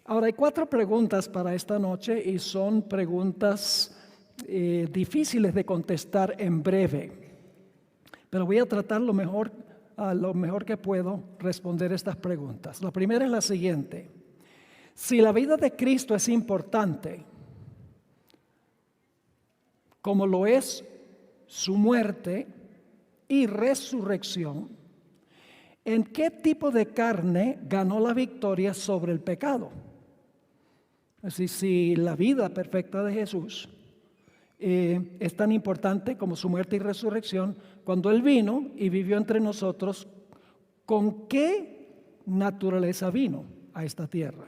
Ahora hay 4 preguntas para esta noche y son preguntas difíciles de contestar en breve, pero voy a tratar lo mejor que puedo responder estas preguntas. La primera es la siguiente: si la vida de Cristo es importante, como lo es su muerte y resurrección, ¿en qué tipo de carne ganó la victoria sobre el pecado? Es decir, si la vida perfecta de Jesús es tan importante como su muerte y resurrección, cuando Él vino y vivió entre nosotros, ¿con qué naturaleza vino a esta tierra?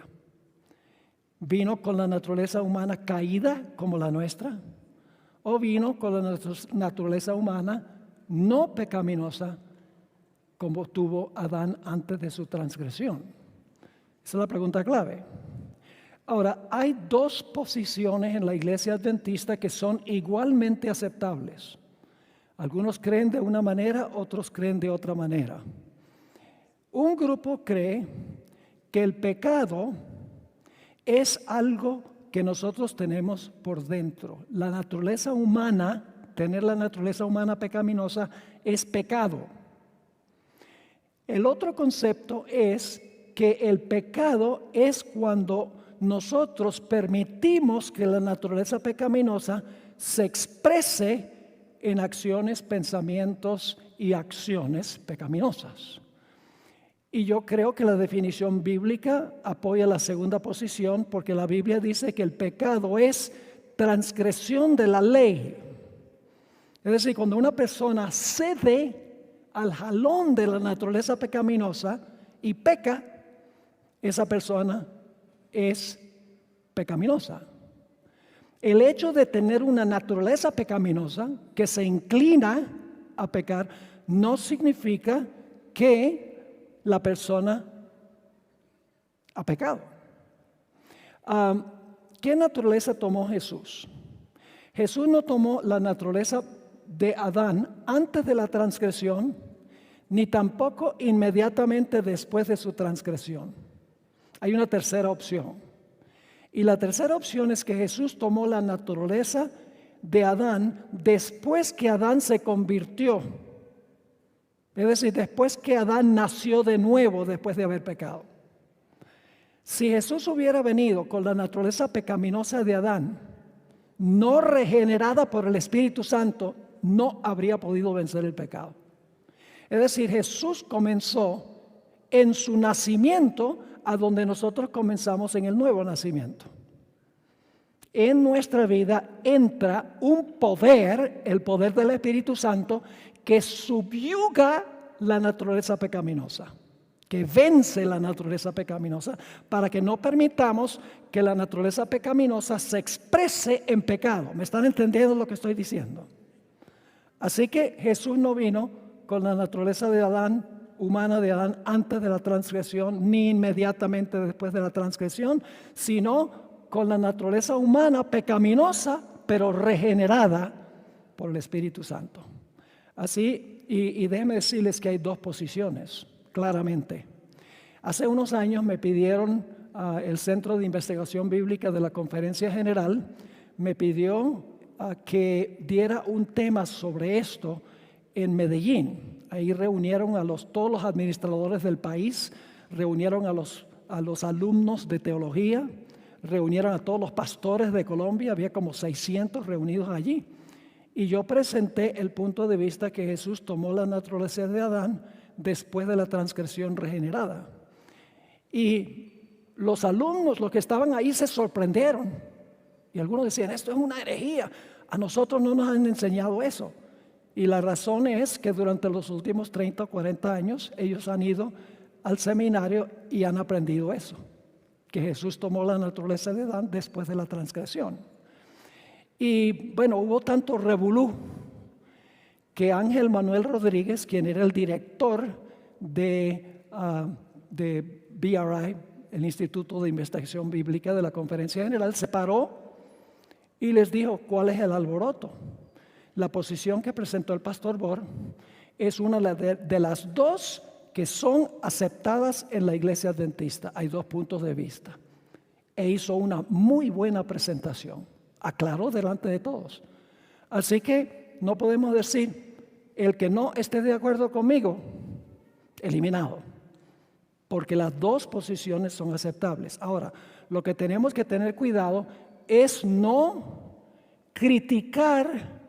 ¿Vino con la naturaleza humana caída como la nuestra? ¿O vino con la naturaleza humana no pecaminosa como tuvo Adán antes de su transgresión? Esa es la pregunta clave. Ahora, hay 2 posiciones en la iglesia adventista que son igualmente aceptables. Algunos creen de una manera, otros creen de otra manera. Un grupo cree que el pecado es algo que nosotros tenemos por dentro. La naturaleza humana, tener la naturaleza humana pecaminosa, es pecado. El otro concepto es que el pecado es cuando nosotros permitimos que la naturaleza pecaminosa se exprese en acciones, pensamientos y acciones pecaminosas. Y yo creo que la definición bíblica apoya la segunda posición, porque la Biblia dice que el pecado es transgresión de la ley. Es decir, cuando una persona cede al jalón de la naturaleza pecaminosa y peca, esa persona es pecaminosa. El hecho de tener una naturaleza pecaminosa que se inclina a pecar no significa que la persona ha pecado. ¿Qué naturaleza tomó Jesús? Jesús no tomó la naturaleza de Adán antes de la transgresión, ni tampoco inmediatamente después de su transgresión. Hay una tercera opción. Y la tercera opción es que Jesús tomó la naturaleza de Adán después que Adán se convirtió. Es decir, después que Adán nació de nuevo después de haber pecado. Si Jesús hubiera venido con la naturaleza pecaminosa de Adán, no regenerada por el Espíritu Santo, no habría podido vencer el pecado. Es decir, Jesús comenzó en su nacimiento a donde nosotros comenzamos en el nuevo nacimiento. En nuestra vida entra un poder, el poder del Espíritu Santo, que subyuga la naturaleza pecaminosa, que vence la naturaleza pecaminosa, para que no permitamos que la naturaleza pecaminosa se exprese en pecado. ¿Me están entendiendo lo que estoy diciendo? Así que Jesús no vino con la naturaleza de Adán, humana de Adán, antes de la transgresión, ni inmediatamente después de la transgresión, sino con la naturaleza humana pecaminosa, pero regenerada por el Espíritu Santo. Así, y déjenme decirles que hay 2 posiciones, claramente. Hace unos años me pidieron, el Centro de Investigación Bíblica de la Conferencia General, me pidió que diera un tema sobre esto en Medellín. Ahí reunieron a todos los administradores del país, reunieron a los alumnos de teología, reunieron a todos los pastores de Colombia, había como 600 reunidos allí. Y yo presenté el punto de vista que Jesús tomó la naturaleza de Adán después de la transgresión regenerada. Y los alumnos, los que estaban ahí, se sorprendieron. Y algunos decían, esto es una herejía, a nosotros no nos han enseñado eso. Y la razón es que durante los últimos 30 o 40 años ellos han ido al seminario y han aprendido eso, que Jesús tomó la naturaleza de Adán después de la transgresión. Y bueno, hubo tanto revolú que Ángel Manuel Rodríguez, quien era el director de BRI, el Instituto de Investigación Bíblica de la Conferencia General, se paró y les dijo, ¿cuál es el alboroto? La posición que presentó el pastor Bohr es una de las 2 que son aceptadas en la iglesia adventista. Hay 2 puntos de vista. e hizo una muy buena presentación. Aclaró delante de todos. Así que no podemos decir, el que no esté de acuerdo conmigo, eliminado. Porque las dos posiciones son aceptables. Ahora, lo que tenemos que tener cuidado es no criticar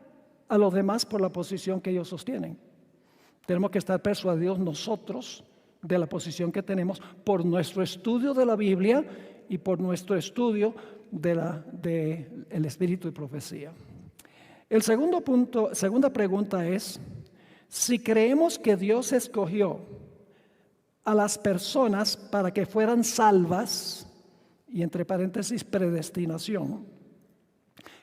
a los demás por la posición que ellos sostienen. Tenemos que estar persuadidos nosotros de la posición que tenemos por nuestro estudio de la Biblia y por nuestro estudio del espíritu de profecía. El segundo punto, segunda pregunta es, si creemos que Dios escogió a las personas para que fueran salvas, y entre paréntesis predestinación,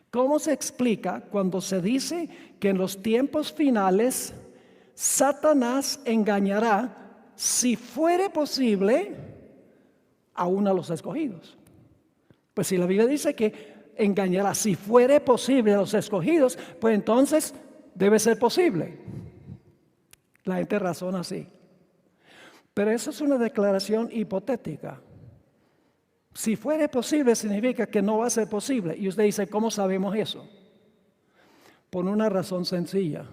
¿cómo se explica cuando se dice que en los tiempos finales Satanás engañará, si fuere posible, aún a los escogidos? Pues si la Biblia dice que engañará, si fuere posible, a los escogidos, pues entonces debe ser posible. La gente razona así. Pero eso es una declaración hipotética. Si fuere posible significa que no va a ser posible. Y usted dice, ¿cómo sabemos eso? Por una razón sencilla.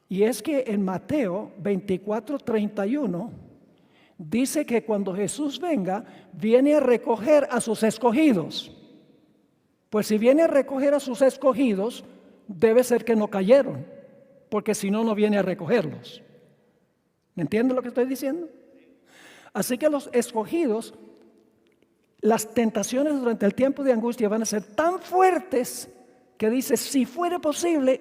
Y es que en Mateo 24:31 dice que cuando Jesús venga, viene a recoger a sus escogidos. Pues si viene a recoger a sus escogidos, debe ser que no cayeron, porque si no, no viene a recogerlos. ¿Me entiende lo que estoy diciendo? Así que los escogidos, las tentaciones durante el tiempo de angustia van a ser tan fuertes que dice, si fuera posible,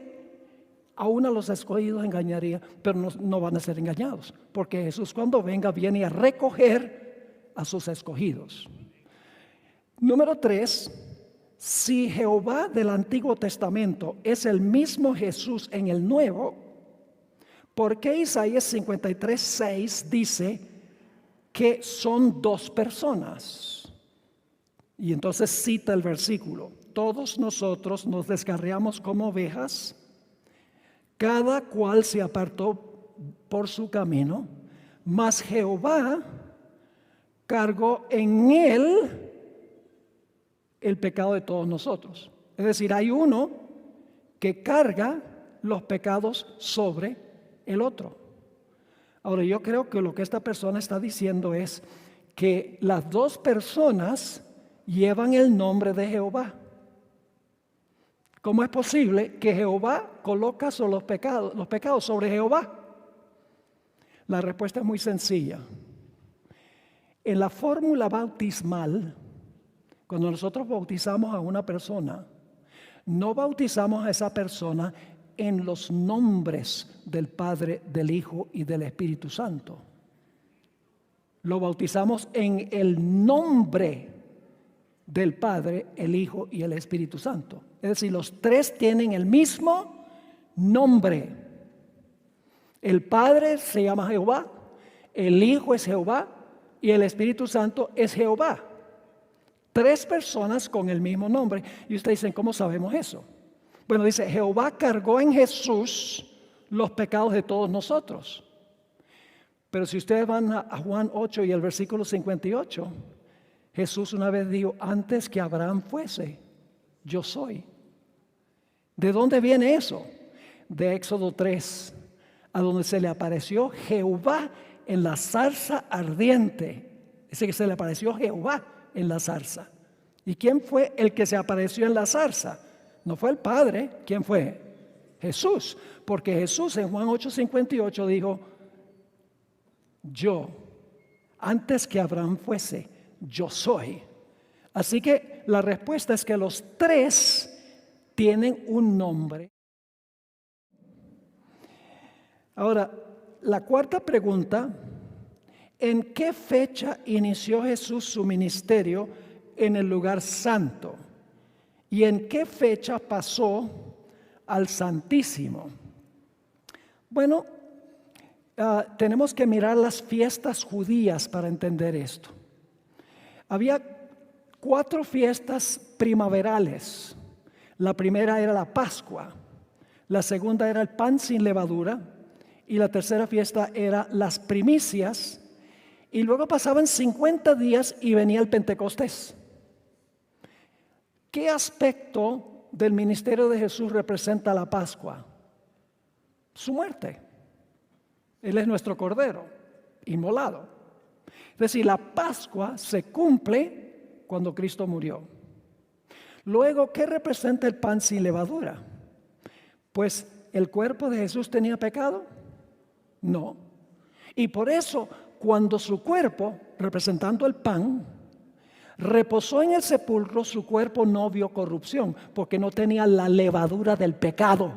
aún a los escogidos engañaría, pero no van a ser engañados, porque Jesús cuando venga viene a recoger a sus escogidos. Número 3, si Jehová del Antiguo Testamento es el mismo Jesús en el Nuevo, ¿por qué Isaías 53:6 dice que son dos personas? Y entonces cita el versículo, todos nosotros nos descarriamos como ovejas, cada cual se apartó por su camino, mas Jehová cargó en él el pecado de todos nosotros. Es decir, hay uno que carga los pecados sobre el otro. Ahora, yo creo que lo que esta persona está diciendo es que las dos personas llevan el nombre de Jehová. ¿Cómo es posible que Jehová coloca sobre los pecados sobre Jehová? La respuesta es muy sencilla. En la fórmula bautismal, cuando nosotros bautizamos a una persona, no bautizamos a esa persona en los nombres del Padre, del Hijo y del Espíritu Santo. Lo bautizamos en el nombre del Padre, el Hijo y el Espíritu Santo. Es decir, los tres tienen el mismo nombre. El Padre se llama Jehová, el Hijo es Jehová y el Espíritu Santo es Jehová. Tres personas con el mismo nombre. Y ustedes dicen, ¿cómo sabemos eso? Bueno, dice, Jehová cargó en Jesús los pecados de todos nosotros. Pero si ustedes van a Juan 8 y el versículo 58, Jesús una vez dijo, antes que Abraham fuese, yo soy. ¿De dónde viene eso? De Éxodo 3, a donde se le apareció Jehová en la zarza ardiente. Dice que se le apareció Jehová en la zarza. ¿Y quién fue el que se apareció en la zarza? No fue el Padre. ¿Quién fue? Jesús. Porque Jesús en Juan 8:58 dijo, yo, antes que Abraham fuese, yo soy. Así que la respuesta es que los tres tienen un nombre. Ahora, la cuarta pregunta, ¿en qué fecha inició Jesús su ministerio en el lugar santo? ¿Y en qué fecha pasó al Santísimo? Bueno, tenemos que mirar las fiestas judías para entender esto. Había 4 fiestas primaverales. La primera era la Pascua, la segunda era el pan sin levadura y la tercera fiesta era las primicias. Y luego pasaban 50 días y venía el Pentecostés. ¿qué aspecto del ministerio de Jesús representa la Pascua? Su muerte. Él es nuestro Cordero, inmolado. Es decir, la Pascua se cumple cuando Cristo murió. Luego, ¿qué representa el pan sin levadura? Pues, ¿el cuerpo de Jesús tenía pecado? No. Y por eso, cuando su cuerpo, representando el pan, reposó en el sepulcro, su cuerpo no vio corrupción, porque no tenía la levadura del pecado.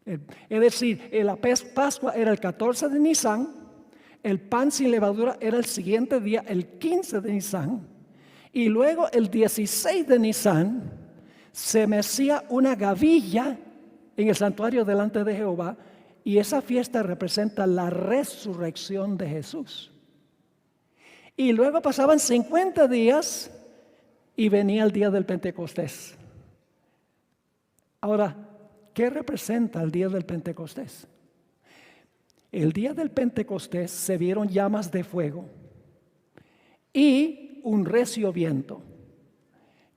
Es decir, la Pascua era el 14 de Nisan, el pan sin levadura era el siguiente día, el 15 de Nisan, y luego el 16 de Nisan se mecía una gavilla en el santuario delante de Jehová, y esa fiesta representa la resurrección de Jesús. Y luego pasaban 50 días y venía el día del Pentecostés. Ahora, ¿qué representa el día del Pentecostés? El día del Pentecostés se vieron llamas de fuego y un recio viento.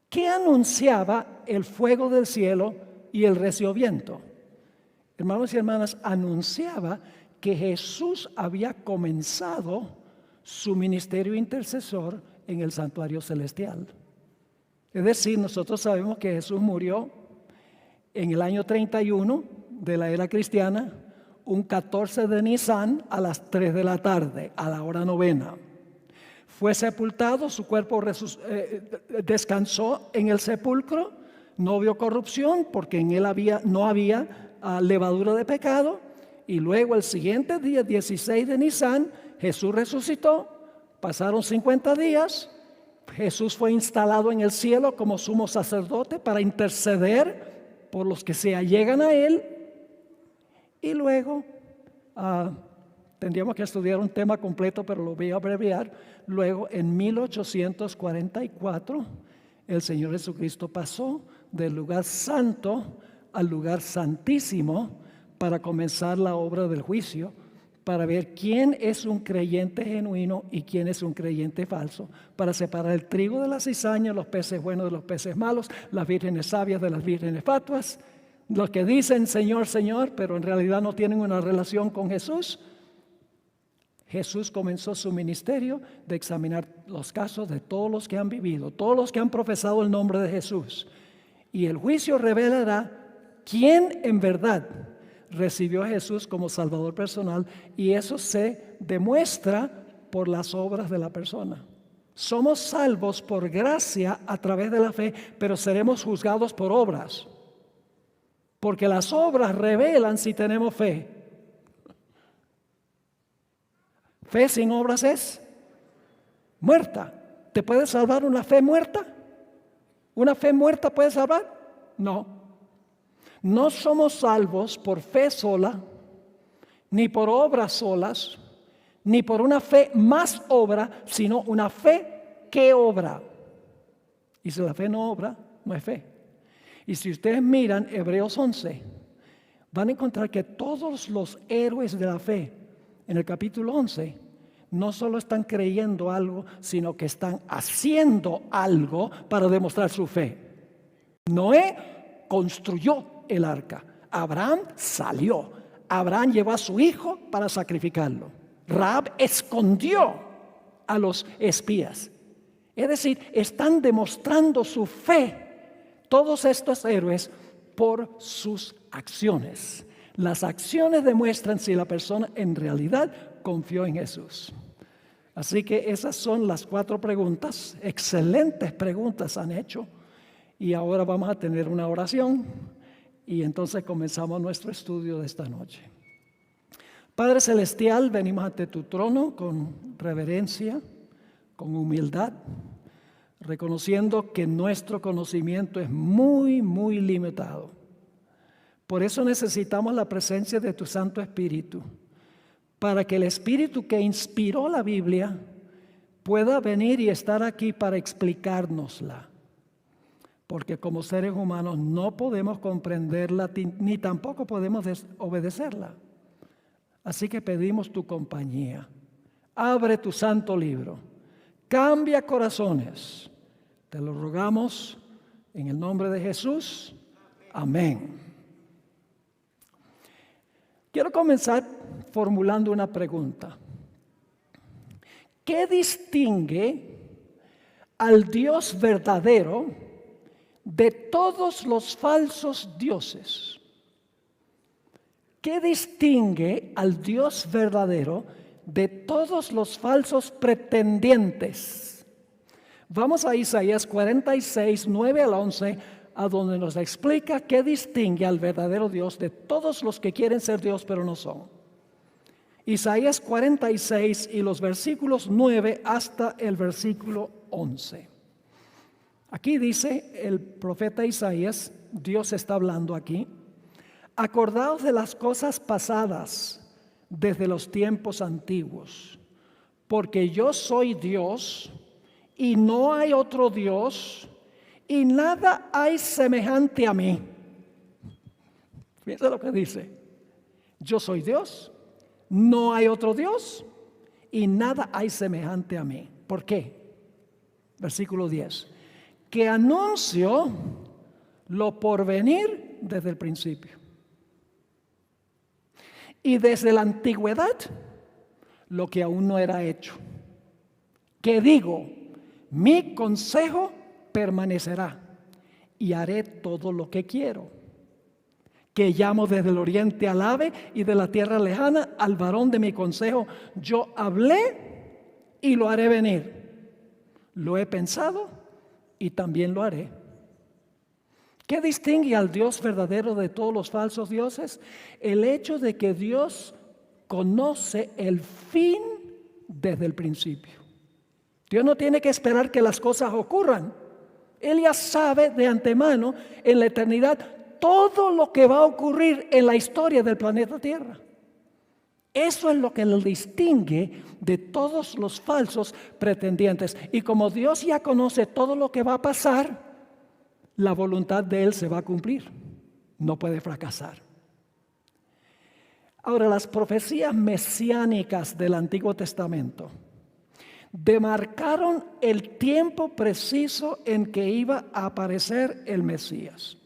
¿Qué anunciaba el fuego del cielo y el recio viento? Hermanos y hermanas, anunciaba que Jesús había comenzado su ministerio intercesor en el santuario celestial. Es decir, nosotros sabemos que Jesús murió en el año 31 de la era cristiana, un 14 de Nisan a las 3 de la tarde, a la hora novena. Fue sepultado, su cuerpo descansó en el sepulcro, no vio corrupción porque en él no había levadura de pecado. Y luego el siguiente día, 16 de Nisan, Jesús resucitó, pasaron 50 días, Jesús fue instalado en el cielo como sumo sacerdote para interceder por los que se allegan a él. Y luego, tendríamos que estudiar un tema completo, pero lo voy a abreviar. Luego, en 1844, el Señor Jesucristo pasó del lugar santo al lugar santísimo para comenzar la obra del juicio, para ver quién es un creyente genuino y quién es un creyente falso, para separar el trigo de la cizaña, los peces buenos de los peces malos, las vírgenes sabias de las vírgenes fatuas. Los que dicen Señor, Señor, pero en realidad no tienen una relación con Jesús. Jesús comenzó su ministerio de examinar los casos de todos los que han vivido, todos los que han profesado el nombre de Jesús. Y el juicio revelará quién en verdad recibió a Jesús como Salvador personal, y eso se demuestra por las obras de la persona. Somos salvos por gracia a través de la fe, pero seremos juzgados por obras. Porque las obras revelan si tenemos fe. Fe sin obras es muerta. ¿Te puede salvar una fe muerta? ¿Una fe muerta puede salvar? No. No somos salvos por fe sola, ni por obras solas, ni por una fe más obra, sino una fe que obra. Y si la fe no obra, no es fe. Y si ustedes miran Hebreos 11, van a encontrar que todos los héroes de la fe en el capítulo 11 no solo están creyendo algo, sino que están haciendo algo para demostrar su fe. Noé construyó el arca. Abraham salió. Abraham llevó a su hijo para sacrificarlo. Rahab escondió a los espías. Es decir, están demostrando su fe. Todos estos héroes por sus acciones. Las acciones demuestran si la persona en realidad confió en Jesús. Así que esas son las 4 preguntas. Excelentes preguntas han hecho. Y ahora vamos a tener una oración. Y entonces comenzamos nuestro estudio de esta noche. Padre Celestial, venimos ante tu trono con reverencia, con humildad, reconociendo que nuestro conocimiento es muy, muy limitado. Por eso necesitamos la presencia de tu Santo Espíritu, para que el Espíritu que inspiró la Biblia pueda venir y estar aquí para explicárnosla. Porque como seres humanos no podemos comprenderla ni tampoco podemos obedecerla. Así que pedimos tu compañía. Abre tu santo libro. Cambia corazones. Te lo rogamos en el nombre de Jesús. Amén. Quiero comenzar formulando una pregunta. ¿Qué distingue al Dios verdadero de todos los falsos dioses? ¿Qué distingue al Dios verdadero de todos los falsos pretendientes? Vamos a Isaías 46, 9 al 11, a donde nos explica qué distingue al verdadero Dios de todos los que quieren ser Dios pero no son. Isaías 46 y los versículos 9 hasta el versículo 11. Aquí dice el profeta Isaías, Dios está hablando aquí: acordaos de las cosas pasadas desde los tiempos antiguos, porque yo soy Dios y no hay otro Dios, y nada hay semejante a mí. Fíjense lo que dice: yo soy Dios, no hay otro Dios, y nada hay semejante a mí. ¿Por qué? Versículo 10. Que anuncio lo por venir desde el principio, y desde la antigüedad lo que aún no era hecho. Que digo, mi consejo permanecerá y haré todo lo que quiero. Que llamo desde el oriente al ave y de la tierra lejana al varón de mi consejo. Yo hablé y lo haré venir. Lo he pensado y también lo haré. ¿Qué distingue al Dios verdadero de todos los falsos dioses? El hecho de que Dios conoce el fin desde el principio. Dios no tiene que esperar que las cosas ocurran. Él ya sabe de antemano en la eternidad todo lo que va a ocurrir en la historia del planeta Tierra. Eso es lo que lo distingue de todos los falsos pretendientes. Y como Dios ya conoce todo lo que va a pasar, la voluntad de Él se va a cumplir. No puede fracasar. Ahora, las profecías mesiánicas del Antiguo Testamento demarcaron el tiempo preciso en que iba a aparecer el Mesías.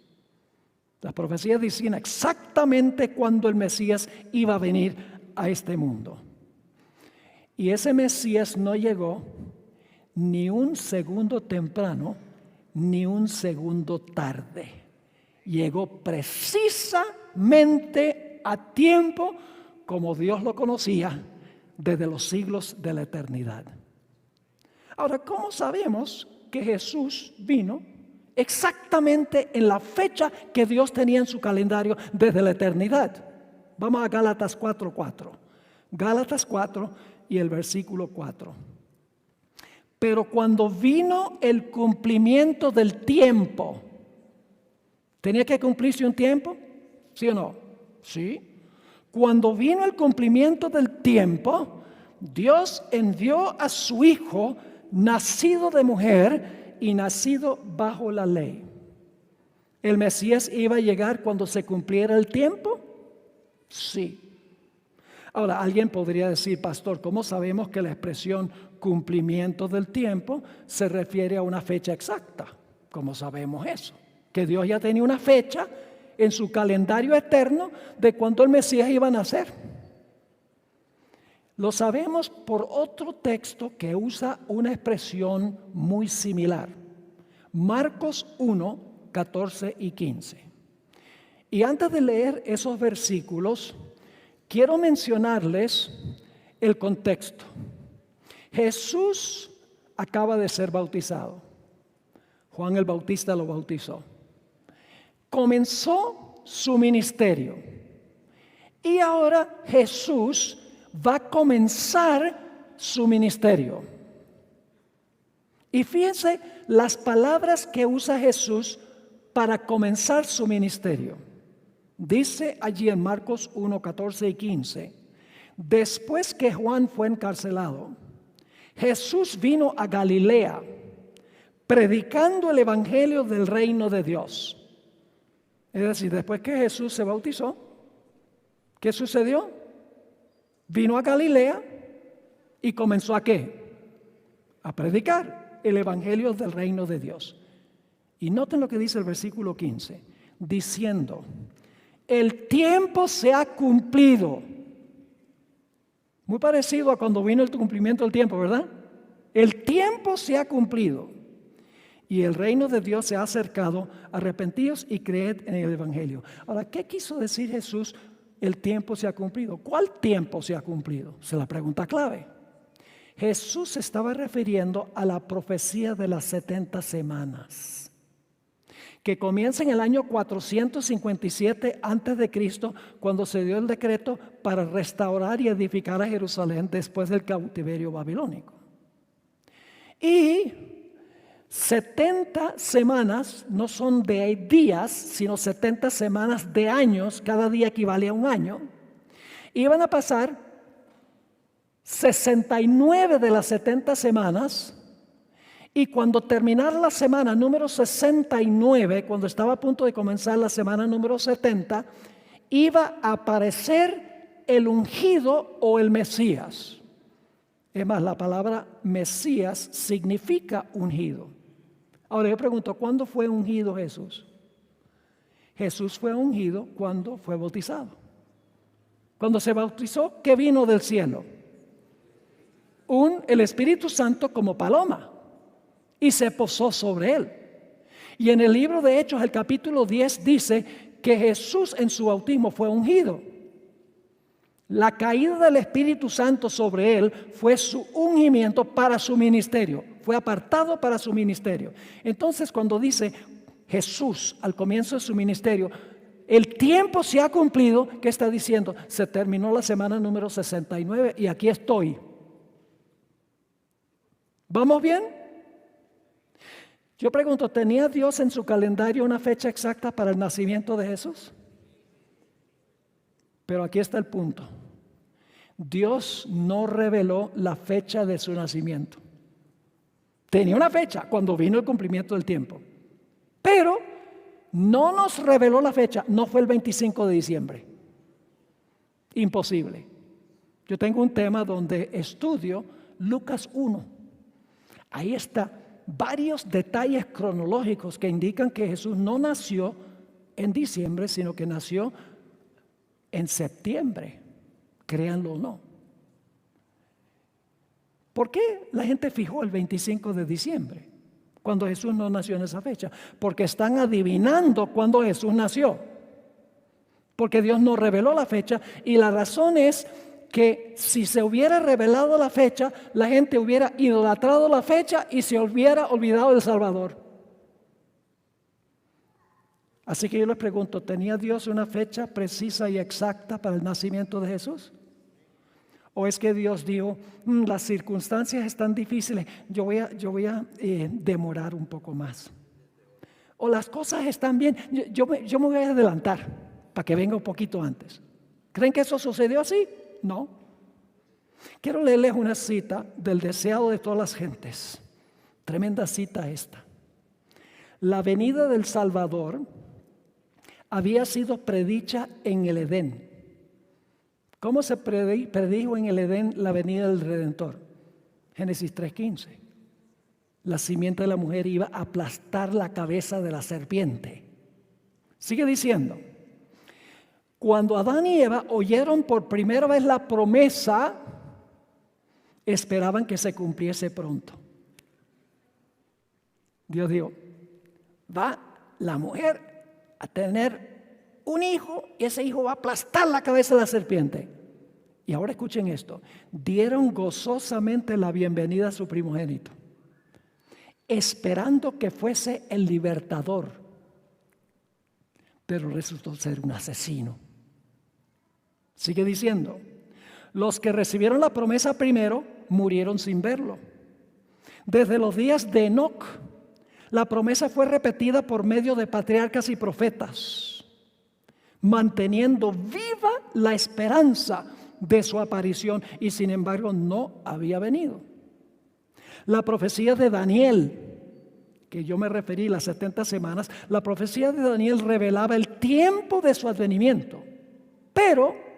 Las profecías decían exactamente cuándo el Mesías iba a venir a este mundo. Y ese Mesías no llegó ni un segundo temprano, ni un segundo tarde. Llegó precisamente a tiempo como Dios lo conocía desde los siglos de la eternidad. Ahora, ¿cómo sabemos que Jesús vino exactamente en la fecha que Dios tenía en su calendario desde la eternidad? Vamos a Gálatas 4:4. Gálatas 4 y el versículo 4. Pero cuando vino el cumplimiento del tiempo, ¿tenía que cumplirse un tiempo? ¿Sí o no? Sí. Cuando vino el cumplimiento del tiempo, Dios envió a su Hijo, nacido de mujer y nacido bajo la ley. ¿El Mesías iba a llegar cuando se cumpliera el tiempo? Sí. Ahora, alguien podría decir: pastor, ¿cómo sabemos que la expresión cumplimiento del tiempo se refiere a una fecha exacta? ¿Cómo sabemos eso? Que Dios ya tenía una fecha en su calendario eterno de cuándo el Mesías iba a nacer. Lo sabemos por otro texto que usa una expresión muy similar. Marcos 1, 14 y 15. Y antes de leer esos versículos, quiero mencionarles el contexto. Jesús acaba de ser bautizado. Juan el Bautista lo bautizó. Comenzó su ministerio. Y ahora Jesús va a comenzar su ministerio. Y fíjense las palabras que usa Jesús para comenzar su ministerio. Dice allí en Marcos 1, 14 y 15: después que Juan fue encarcelado, Jesús vino a Galilea, predicando el evangelio del reino de Dios. Es decir, después que Jesús se bautizó, ¿qué sucedió? Vino a Galilea y comenzó ¿a qué? A predicar. el evangelio del reino de Dios. Y noten lo que dice el versículo 15, diciendo, el tiempo se ha cumplido. Muy parecido a cuando vino el cumplimiento del tiempo, ¿verdad? El tiempo se ha cumplido y el reino de Dios se ha acercado. Arrepentíos y creed en el evangelio. Ahora, ¿qué quiso decir Jesús? El tiempo se ha cumplido. ¿Cuál tiempo se ha cumplido? Es la pregunta clave. Jesús se estaba refiriendo a la profecía de las 70 semanas, que comienza en el año 457 antes de Cristo, cuando se dio el decreto para restaurar y edificar a Jerusalén después del cautiverio babilónico. Y 70 semanas no son de días, sino 70 semanas de años. Cada día equivale a un año. Iban a pasar 69 de las 70 semanas. Y cuando terminara la semana número 69, cuando estaba a punto de comenzar la semana número 70, iba a aparecer el ungido o el Mesías. Es más, la palabra Mesías significa ungido. Ahora yo pregunto, ¿cuándo fue ungido Jesús? Jesús fue ungido cuando fue bautizado. Cuando se bautizó, ¿qué vino del cielo? El Espíritu Santo como paloma, y se posó sobre él. Y en el libro de Hechos, el capítulo 10, dice que Jesús en su bautismo fue ungido. La caída del Espíritu Santo sobre él fue su ungimiento para su ministerio. Fue apartado para su ministerio. Entonces, cuando dice Jesús al comienzo de su ministerio, el tiempo se ha cumplido, ¿qué está diciendo? Se terminó la semana número 69 y aquí estoy. ¿Vamos bien? Yo pregunto, ¿tenía Dios en su calendario una fecha exacta para el nacimiento de Jesús? Pero aquí está el punto. Dios no reveló la fecha de su nacimiento. Tenía una fecha cuando vino el cumplimiento del tiempo, pero no nos reveló la fecha. No fue el 25 de diciembre. Imposible. Yo tengo un tema donde estudio Lucas 1. Ahí está varios detalles cronológicos que indican que Jesús no nació en diciembre, sino que nació en septiembre, créanlo o no. ¿Por qué la gente fijó el 25 de diciembre cuando Jesús no nació en esa fecha? Porque están adivinando cuándo Jesús nació. Porque Dios no reveló la fecha, y la razón es que si se hubiera revelado la fecha, la gente hubiera idolatrado la fecha y se hubiera olvidado del Salvador. Así que yo les pregunto, ¿tenía Dios una fecha precisa y exacta para el nacimiento de Jesús? ¿O es que Dios dijo, las circunstancias están difíciles, yo voy a demorar un poco más? ¿O las cosas están bien, yo me voy a adelantar para que venga un poquito antes? ¿Creen que eso sucedió así? No. Quiero leerles una cita del deseado de todas las gentes. Tremenda cita esta. La venida del Salvador había sido predicha en el Edén. ¿Cómo se predijo en el Edén la venida del Redentor? Génesis 3:15. La simiente de la mujer iba a aplastar la cabeza de la serpiente. Sigue diciendo, cuando Adán y Eva oyeron por primera vez la promesa, esperaban que se cumpliese pronto. Dios dijo, va la mujer a tener un hijo y ese hijo va a aplastar la cabeza de la serpiente. Y ahora escuchen esto, dieron gozosamente la bienvenida a su primogénito, esperando que fuese el libertador, pero resultó ser un asesino. Sigue diciendo, los que recibieron la promesa primero murieron sin verlo. Desde los días de Enoc, la promesa fue repetida por medio de patriarcas y profetas, manteniendo viva la esperanza de su aparición, y sin embargo no había venido. La profecía de Daniel, que yo me referí las 70 semanas, la profecía de Daniel revelaba el tiempo de su advenimiento, pero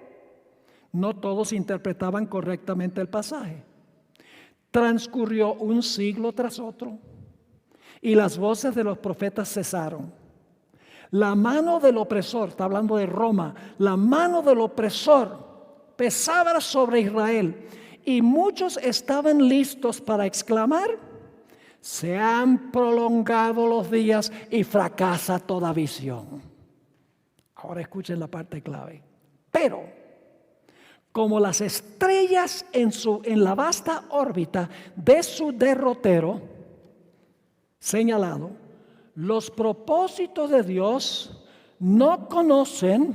no todos interpretaban correctamente el pasaje. Transcurrió un siglo tras otro y las voces de los profetas cesaron. La mano del opresor, está hablando de Roma, la mano del opresor pesaba sobre Israel y muchos estaban listos para exclamar: se han prolongado los días y fracasa toda visión. Ahora escuchen la parte clave. Pero como las estrellas en la vasta órbita de su derrotero señalado, los propósitos de Dios no conocen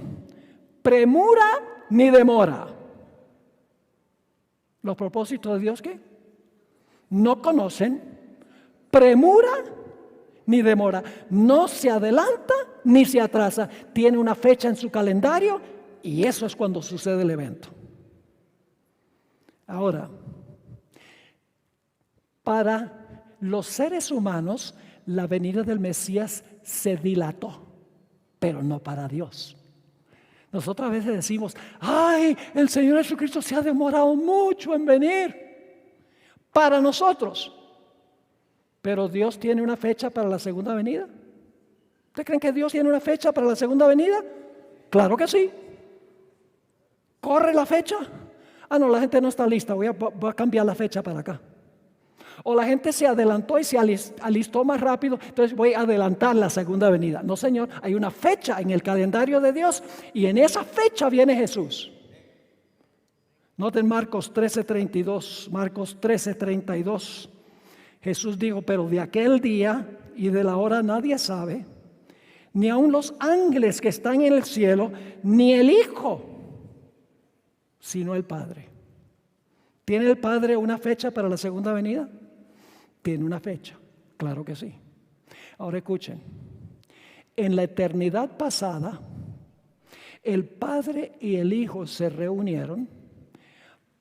premura ni demora. ¿Los propósitos de Dios qué? No conocen premura ni demora. No se adelanta ni se atrasa. Tiene una fecha en su calendario y eso es cuando sucede el evento. Ahora, para los seres humanos, la venida del Mesías se dilató, pero no para Dios. Nosotros a veces decimos: ay, el Señor Jesucristo se ha demorado mucho en venir. Para nosotros. Pero Dios tiene una fecha para la segunda venida. ¿Ustedes creen que Dios tiene una fecha para la segunda venida? Claro que sí. ¿Corre la fecha? Ah, no, la gente no está lista, voy a cambiar la fecha para acá. O la gente se adelantó y se alistó más rápido, entonces voy a adelantar la segunda venida. No, Señor, hay una fecha en el calendario de Dios y en esa fecha viene Jesús. Noten Marcos 13:32, Marcos 13:32. Jesús dijo: pero de aquel día y de la hora nadie sabe, ni aun los ángeles que están en el cielo, ni el Hijo, sino el Padre. ¿Tiene el Padre una fecha para la segunda venida? Tiene una fecha, claro que sí. Ahora escuchen, en la eternidad pasada, el Padre y el Hijo se reunieron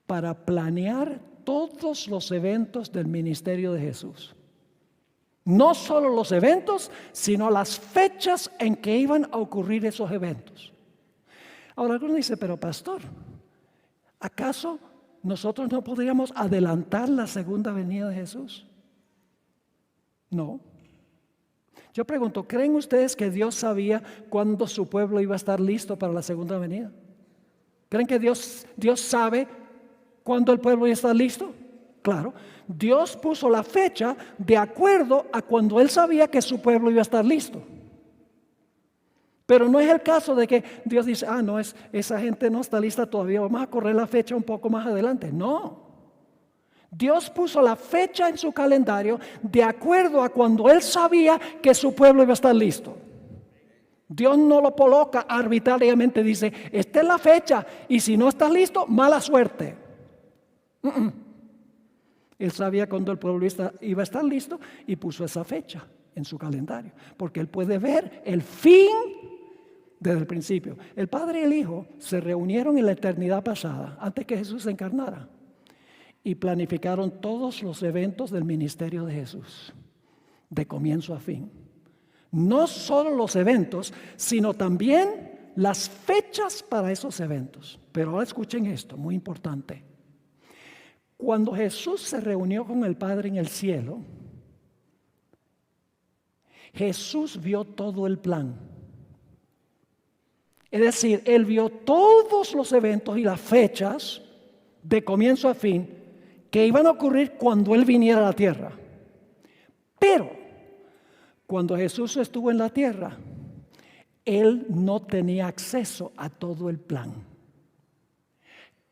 para planear todos los eventos del ministerio de Jesús. No solo los eventos, sino las fechas en que iban a ocurrir esos eventos. Ahora alguno dice: pero pastor, ¿acaso nosotros no podríamos adelantar la segunda venida de Jesús? No. Yo pregunto, ¿creen ustedes que Dios sabía cuándo su pueblo iba a estar listo para la segunda venida? ¿Creen que Dios sabe cuándo el pueblo iba a estar listo? Claro, Dios puso la fecha de acuerdo a cuando Él sabía que su pueblo iba a estar listo. Pero no es el caso de que Dios dice: ah, no, esa gente no está lista todavía, vamos a correr la fecha un poco más adelante. No. Dios puso la fecha en su calendario de acuerdo a cuando Él sabía que su pueblo iba a estar listo. Dios no lo coloca arbitrariamente, dice: esta es la fecha y si no estás listo, mala suerte. Él sabía cuando el pueblo iba a estar listo y puso esa fecha en su calendario, porque Él puede ver el fin desde el principio. El Padre y el Hijo se reunieron en la eternidad pasada, antes que Jesús se encarnara, y planificaron todos los eventos del ministerio de Jesús, de comienzo a fin. No solo los eventos, sino también las fechas para esos eventos. Pero ahora escuchen esto, muy importante. Cuando Jesús se reunió con el Padre en el cielo, Jesús vio todo el plan. Es decir, Él vio todos los eventos y las fechas de comienzo a fin que iban a ocurrir cuando Él viniera a la tierra. Pero cuando Jesús estuvo en la tierra, Él no tenía acceso a todo el plan.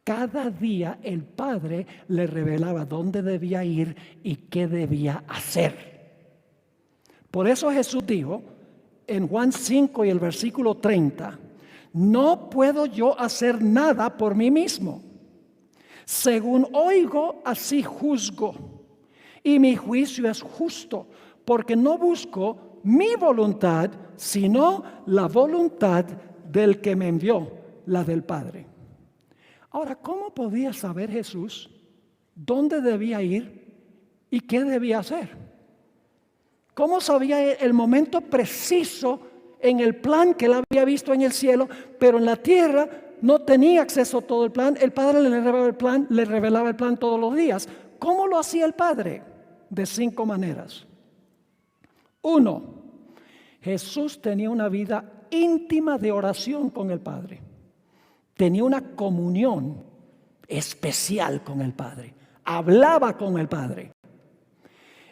Cada día el Padre le revelaba dónde debía ir y qué debía hacer. Por eso Jesús dijo en Juan 5 y el versículo 30, no puedo yo hacer nada por mí mismo. Según oigo, así juzgo. Y mi juicio es justo, porque no busco mi voluntad, sino la voluntad del que me envió, la del Padre. Ahora, ¿cómo podía saber Jesús dónde debía ir y qué debía hacer? ¿Cómo sabía el momento preciso en el plan que él había visto en el cielo, pero en la tierra no tenía acceso a todo el plan? El Padre le revelaba el plan todos los días. ¿Cómo lo hacía el Padre? De 5 maneras. 1, Jesús tenía una vida íntima de oración con el Padre. Tenía una comunión especial con el Padre. Hablaba con el Padre.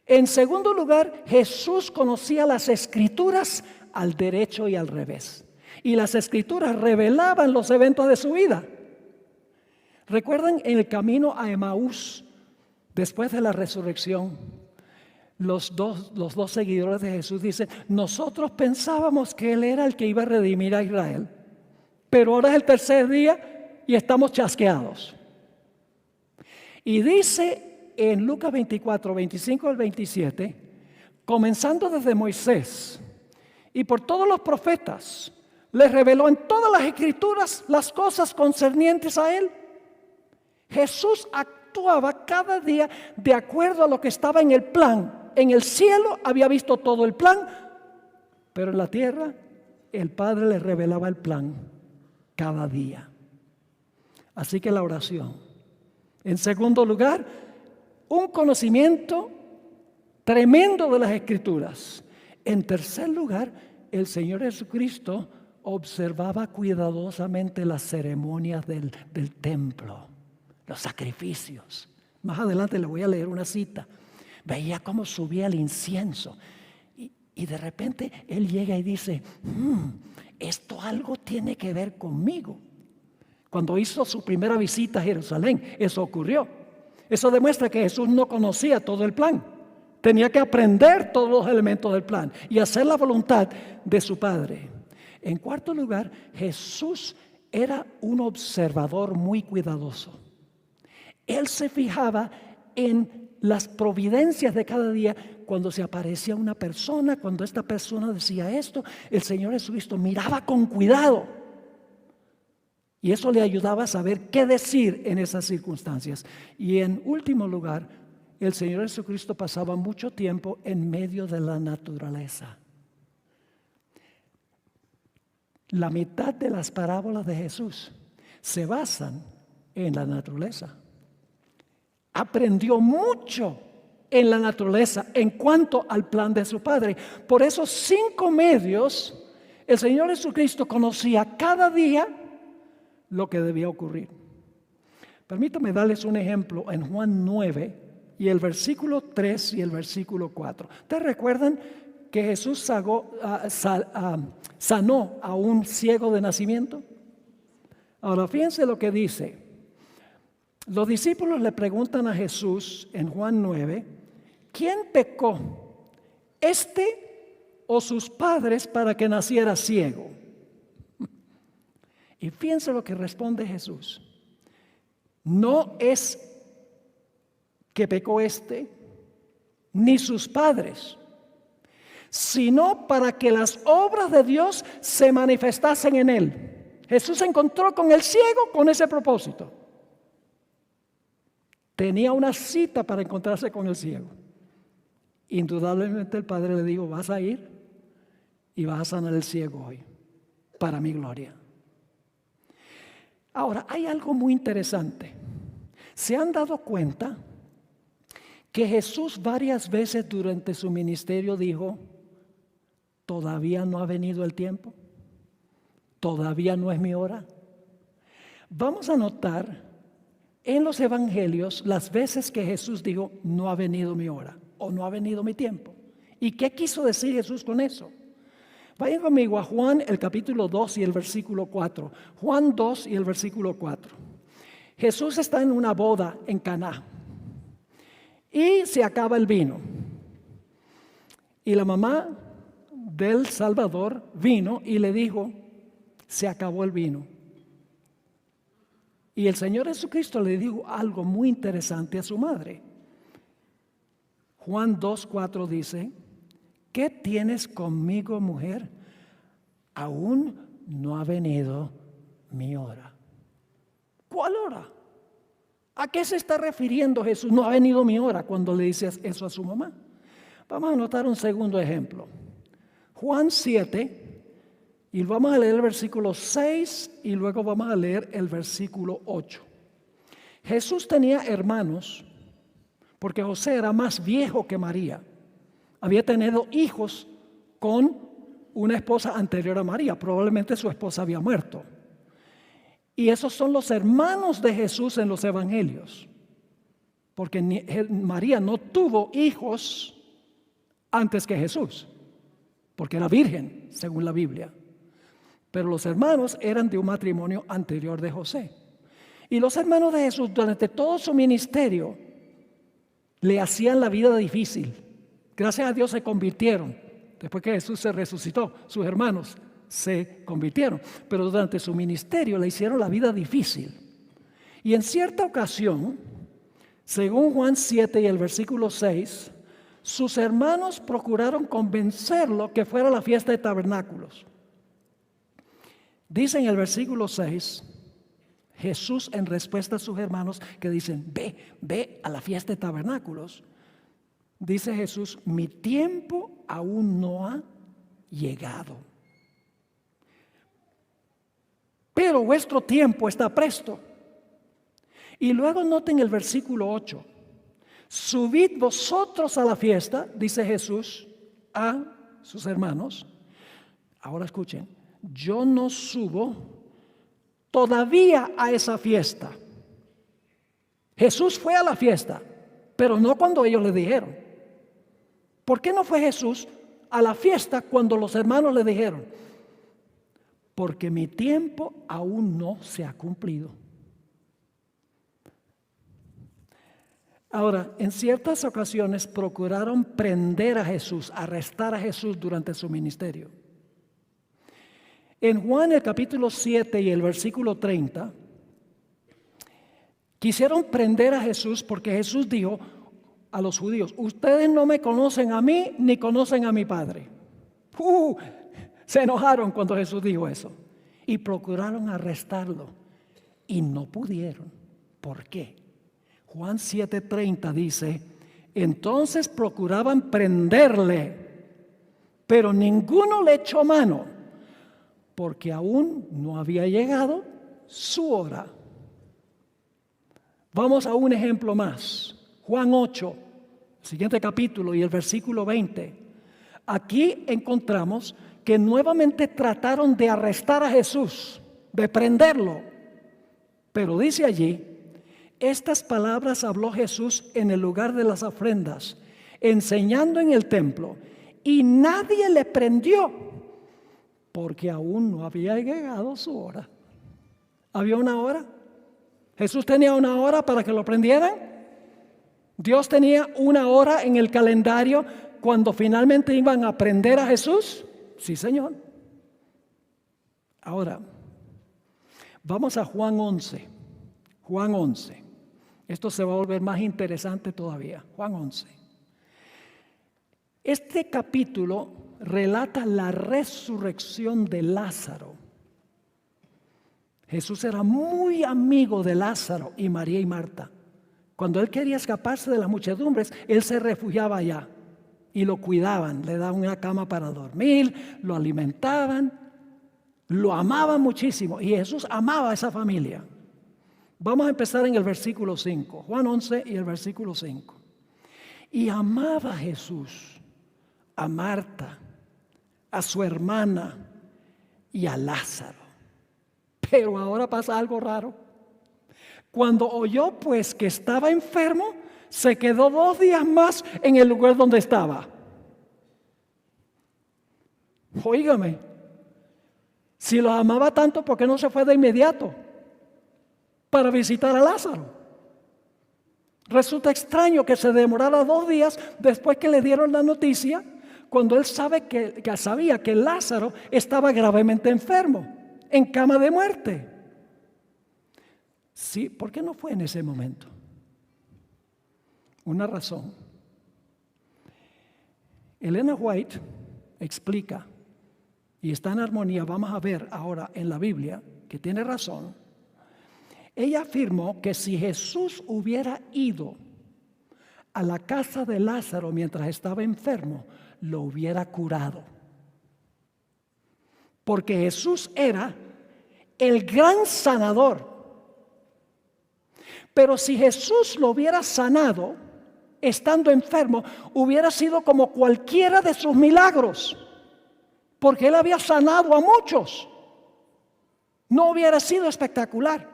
En segundo lugar, Jesús conocía las Escrituras al derecho y al revés. Y las Escrituras revelaban los eventos de su vida. ¿Recuerdan en el camino a Emaús, después de la resurrección? Los dos seguidores de Jesús dicen: nosotros pensábamos que Él era el que iba a redimir a Israel, pero ahora es el tercer día y estamos chasqueados. Y dice en Lucas 24, 25 al 27, comenzando desde Moisés y por todos los profetas, les reveló en todas las Escrituras las cosas concernientes a Él. Jesús actuaba cada día de acuerdo a lo que estaba en el plan. En el cielo había visto todo el plan, pero en la tierra el Padre le revelaba el plan cada día. Así que la oración. En segundo lugar, un conocimiento tremendo de las Escrituras. En tercer lugar, el Señor Jesucristo observaba cuidadosamente las ceremonias del templo, los sacrificios. Más adelante le voy a leer una cita. Veía cómo subía el incienso y de repente Él llega y dice: esto algo tiene que ver conmigo. Cuando hizo su primera visita a Jerusalén, eso ocurrió. Eso demuestra que Jesús no conocía todo el plan. Tenía que aprender todos los elementos del plan y hacer la voluntad de su Padre. En cuarto lugar, Jesús era un observador muy cuidadoso. Él se fijaba en las providencias de cada día. Cuando se aparecía una persona, cuando esta persona decía esto, el Señor Jesucristo miraba con cuidado. Y eso le ayudaba a saber qué decir en esas circunstancias. Y en último lugar, el Señor Jesucristo pasaba mucho tiempo en medio de la naturaleza. La mitad de las parábolas de Jesús se basan en la naturaleza. Aprendió mucho en la naturaleza en cuanto al plan de su Padre. Por esos 5 medios, el Señor Jesucristo conocía cada día lo que debía ocurrir. Permítanme darles un ejemplo en Juan 9 y el versículo 3 y el versículo 4. ¿Ustedes recuerdan que Jesús sanó a un ciego de nacimiento? Ahora fíjense lo que dice. Los discípulos le preguntan a Jesús en Juan 9, ¿quién pecó, este o sus padres, para que naciera ciego? Y fíjense lo que responde Jesús. No es que pecó este ni sus padres, sino para que las obras de Dios se manifestasen en él. Jesús se encontró con el ciego con ese propósito. Tenía una cita para encontrarse con el ciego. Indudablemente el Padre le dijo: vas a ir y vas a sanar el ciego hoy, para mi gloria. Ahora, hay algo muy interesante. ¿Se han dado cuenta que Jesús varias veces durante su ministerio dijo: todavía no ha venido el tiempo? ¿Todavía no es mi hora? Vamos a notar en los evangelios las veces que Jesús dijo: no ha venido mi hora o no ha venido mi tiempo. ¿Y qué quiso decir Jesús con eso? Vayan conmigo a Juan el capítulo 2 y el versículo 4. Juan 2 y el versículo 4. Jesús está en una boda en Caná y se acaba el vino. Y la mamá del Salvador vino y le dijo: se acabó el vino. Y el Señor Jesucristo le dijo algo muy interesante a su madre. Juan 2:4 dice: ¿qué tienes conmigo, mujer? Aún no ha venido mi hora. ¿Cuál hora? ¿A qué se está refiriendo Jesús? No ha venido mi hora cuando le dice eso a su mamá. Vamos a notar un segundo ejemplo. Juan 7. Y vamos a leer el versículo 6 y luego vamos a leer el versículo 8. Jesús tenía hermanos porque José era más viejo que María. Había tenido hijos con una esposa anterior a María. Probablemente su esposa había muerto. Y esos son los hermanos de Jesús en los evangelios. Porque María no tuvo hijos antes que Jesús, porque era virgen, según la Biblia. Pero los hermanos eran de un matrimonio anterior de José. Y los hermanos de Jesús durante todo su ministerio le hacían la vida difícil. Gracias a Dios se convirtieron. Después que Jesús se resucitó, sus hermanos se convirtieron. Pero durante su ministerio le hicieron la vida difícil. Y en cierta ocasión, según Juan 7 y el versículo 6, sus hermanos procuraron convencerlo que fuera a la fiesta de tabernáculos. Dice en el versículo 6, Jesús en respuesta a sus hermanos que dicen, ve a la fiesta de tabernáculos. Dice Jesús, mi tiempo aún no ha llegado. Pero vuestro tiempo está presto. Y luego noten el versículo 8. Subid vosotros a la fiesta, dice Jesús a sus hermanos. Ahora escuchen, yo no subo todavía a esa fiesta. Jesús fue a la fiesta, pero no cuando ellos le dijeron. ¿Por qué no fue Jesús a la fiesta cuando los hermanos le dijeron? Porque mi tiempo aún no se ha cumplido. Ahora, en ciertas ocasiones procuraron prender a Jesús, arrestar a Jesús durante su ministerio. En Juan el capítulo 7 y el versículo 30, quisieron prender a Jesús porque Jesús dijo a los judíos, ustedes no me conocen a mí ni conocen a mi Padre. Se enojaron cuando Jesús dijo eso y procuraron arrestarlo y no pudieron. ¿Por qué? Juan 7:30 dice, entonces procuraban prenderle, pero ninguno le echó mano, porque aún no había llegado su hora. Vamos a un ejemplo más. Juan 8, siguiente capítulo y el versículo 20. Aquí encontramos que nuevamente trataron de arrestar a Jesús, de prenderlo. Pero dice allí, estas palabras habló Jesús en el lugar de las ofrendas, enseñando en el templo, y nadie le prendió, porque aún no había llegado su hora. ¿Había una hora? ¿Jesús tenía una hora para que lo prendieran? ¿Dios tenía una hora en el calendario cuando finalmente iban a prender a Jesús? Sí, Señor. Ahora, vamos a Juan 11. Juan 11. Esto se va a volver más interesante todavía. Juan 11. Este capítulo relata la resurrección de Lázaro. Jesús era muy amigo de Lázaro y María y Marta. Cuando él quería escaparse de las muchedumbres, él se refugiaba allá y lo cuidaban, le daban una cama para dormir, lo alimentaban, lo amaban muchísimo y Jesús amaba a esa familia. Vamos a empezar en el versículo 5, Juan 11 y el versículo 5. Y amaba a Jesús, a Marta, a su hermana y a Lázaro. Pero ahora pasa algo raro. Cuando oyó pues que estaba enfermo, se quedó 2 días más en el lugar donde estaba. Óigame, si los amaba tanto, ¿por qué no se fue de inmediato para visitar a Lázaro? Resulta extraño que se demorara 2 días después que le dieron la noticia, cuando él sabía que Lázaro estaba gravemente enfermo, en cama de muerte. Sí, ¿por qué no fue en ese momento? Una razón. Elena White explica, y está en armonía, vamos a ver ahora en la Biblia, que tiene razón. Ella afirmó que si Jesús hubiera ido a la casa de Lázaro mientras estaba enfermo, lo hubiera curado. Porque Jesús era el gran sanador. Pero si Jesús lo hubiera sanado estando enfermo, hubiera sido como cualquiera de sus milagros, porque Él había sanado a muchos. No hubiera sido espectacular.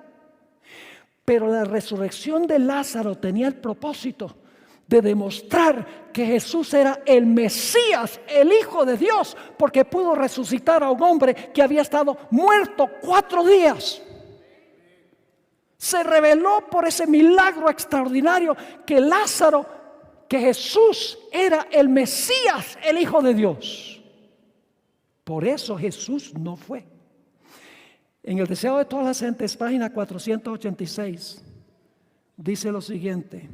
Pero la resurrección de Lázaro tenía el propósito de demostrar que Jesús era el Mesías, el Hijo de Dios, porque pudo resucitar a un hombre que había estado muerto 4 días. Se reveló por ese milagro extraordinario que Lázaro, que Jesús era el Mesías, el Hijo de Dios. Por eso Jesús no fue. En el Deseo de todas las gentes, página 486, dice lo siguiente: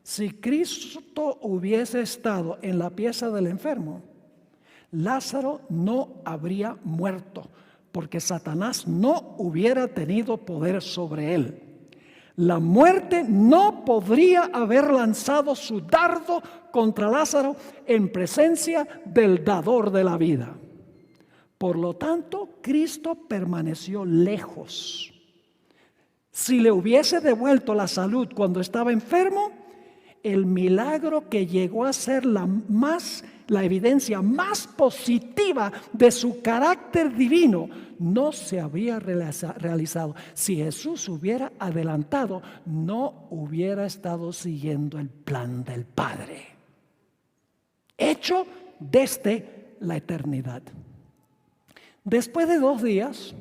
si Cristo hubiese estado en la pieza del enfermo, Lázaro no habría muerto, porque Satanás no hubiera tenido poder sobre él. La muerte no podría haber lanzado su dardo contra Lázaro en presencia del dador de la vida. Por lo tanto, Cristo permaneció lejos. Si le hubiese devuelto la salud cuando estaba enfermo, el milagro que llegó a ser la evidencia más positiva de su carácter divino no se habría realizado. Si Jesús hubiera adelantado, no hubiera estado siguiendo el plan del Padre, hecho desde la eternidad. Después de 2 días,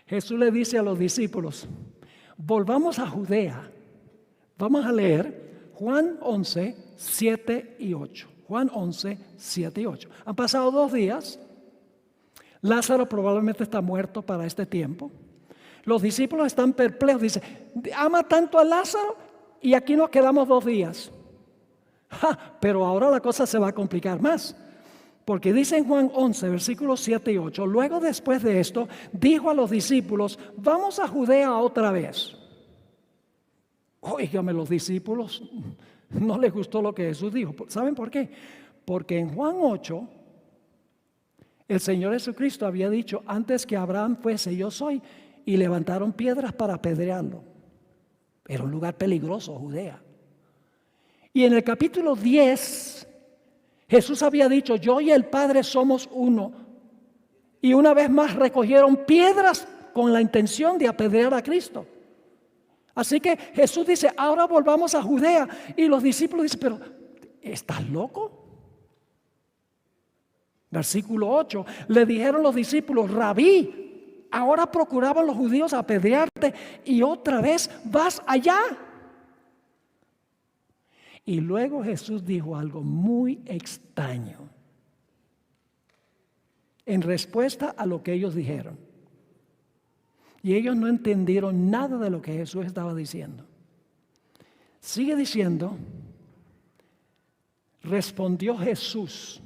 Jesús le dice a los discípulos: volvamos a Judea. Vamos a leer Juan 11, 7 y 8. Juan 11, 7 y 8. Han pasado 2 días. Lázaro probablemente está muerto para este tiempo. Los discípulos están perplejos. Dice: ama tanto a Lázaro y aquí nos quedamos 2 días. Pero ahora la cosa se va a complicar más. Porque dice en Juan 11, versículos 7 y 8: luego después de esto, dijo a los discípulos: vamos a Judea otra vez. Óigame, los discípulos no les gustó lo que Jesús dijo. ¿Saben por qué? Porque en Juan 8, el Señor Jesucristo había dicho: antes que Abraham fuese, yo soy. Y levantaron piedras para apedrearlo. Era un lugar peligroso, Judea. Y en el capítulo 10, Jesús había dicho: yo y el Padre somos uno. Y una vez más recogieron piedras con la intención de apedrear a Cristo. Así que Jesús dice: ahora volvamos a Judea. Y los discípulos dicen: pero ¿estás loco? Versículo 8, le dijeron los discípulos: Rabí, ahora procuraban los judíos apedrearte y otra vez vas allá. Y luego Jesús dijo algo muy extraño en respuesta a lo que ellos dijeron. Y ellos no entendieron nada de lo que Jesús estaba diciendo. Sigue diciendo: respondió Jesús: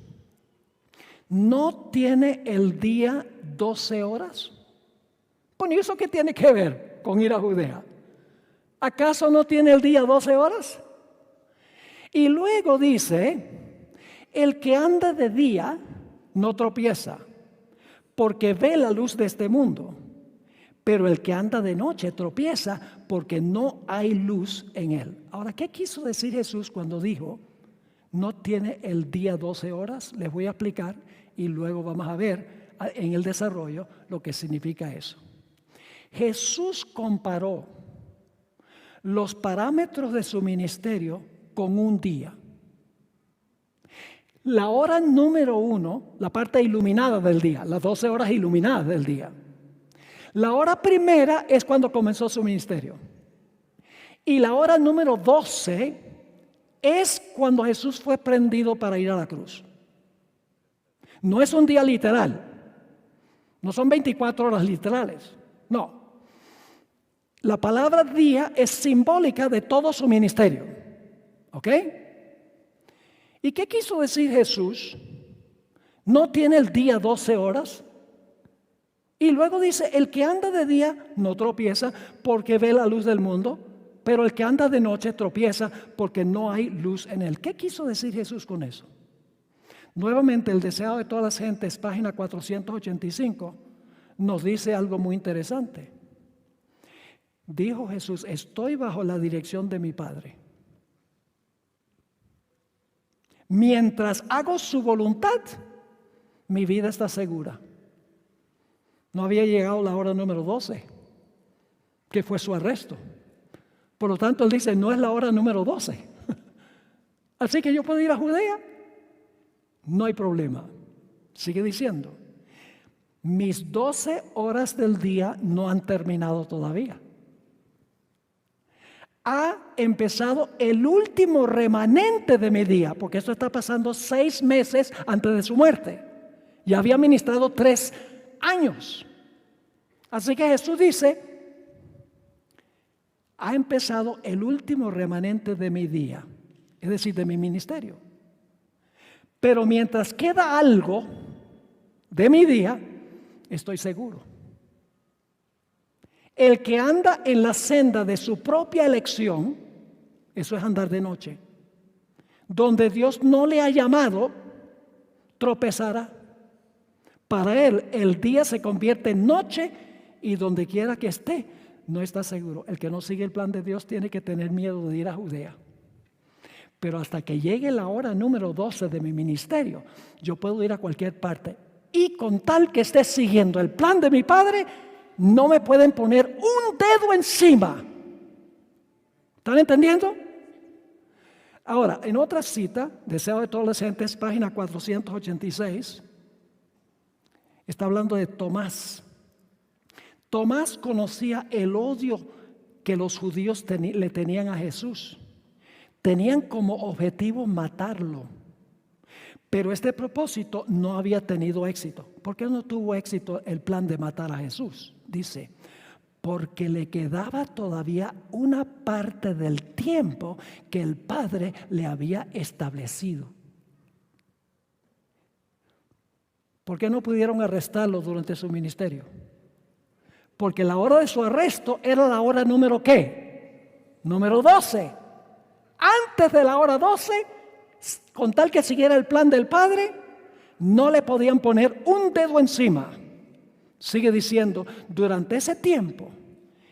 ¿no tiene el día 12 horas? Bueno, ¿y eso qué tiene que ver con ir a Judea? ¿Acaso no tiene el día 12 horas? Y luego dice: el que anda de día no tropieza, porque ve la luz de este mundo. Pero el que anda de noche tropieza porque no hay luz en él. Ahora, ¿qué quiso decir Jesús cuando dijo: no tiene el día 12 horas? Les voy a explicar y luego vamos a ver en el desarrollo lo que significa eso. Jesús comparó los parámetros de su ministerio con un día. La hora número 1, la parte iluminada del día, las 12 horas iluminadas del día. La hora primera es cuando comenzó su ministerio. Y la hora número 12 es cuando Jesús fue prendido para ir a la cruz. No es un día literal. No son 24 horas literales. No. La palabra día es simbólica de todo su ministerio. ¿Ok? ¿Y qué quiso decir Jesús? ¿No tiene el día 12 horas? Y luego dice: el que anda de día no tropieza porque ve la luz del mundo, pero el que anda de noche tropieza porque no hay luz en él. ¿Qué quiso decir Jesús con eso? Nuevamente, el Deseo de todas las gentes, página 485, nos dice algo muy interesante. Dijo Jesús: estoy bajo la dirección de mi Padre. mientras hago su voluntad, mi vida está segura. No había llegado la hora número 12, que fue su arresto. Por lo tanto, él dice, no es la hora número 12. Así que yo puedo ir a Judea. No hay problema. Sigue diciendo, mis 12 horas del día no han terminado todavía. Ha empezado el último remanente de mi día, porque esto está pasando 6 meses antes de su muerte. Ya había ministrado 3 años. Así que Jesús dice, ha empezado el último remanente de mi día, es decir, de mi ministerio. Pero mientras queda algo de mi día, estoy seguro. El que anda en la senda de su propia elección, eso es andar de noche, donde Dios no le ha llamado, tropezará. Para él el día se convierte en noche y donde quiera que esté, no está seguro. El que no sigue el plan de Dios tiene que tener miedo de ir a Judea. Pero hasta que llegue la hora número 12 de mi ministerio, yo puedo ir a cualquier parte. Y con tal que esté siguiendo el plan de mi Padre, no me pueden poner un dedo encima. ¿Están entendiendo? Ahora, en otra cita, Deseo de todos los gentes, página 486, está hablando de Tomás. Tomás conocía el odio que los judíos le tenían a Jesús. Tenían como objetivo matarlo. Pero este propósito no había tenido éxito. ¿Por qué no tuvo éxito el plan de matar a Jesús? Dice, porque le quedaba todavía una parte del tiempo que el Padre le había establecido. ¿Por qué no pudieron arrestarlo durante su ministerio? Porque la hora de su arresto era la hora número ¿qué? Número 12. Antes de la hora 12, con tal que siguiera el plan del Padre, no le podían poner un dedo encima. Sigue diciendo, durante ese tiempo,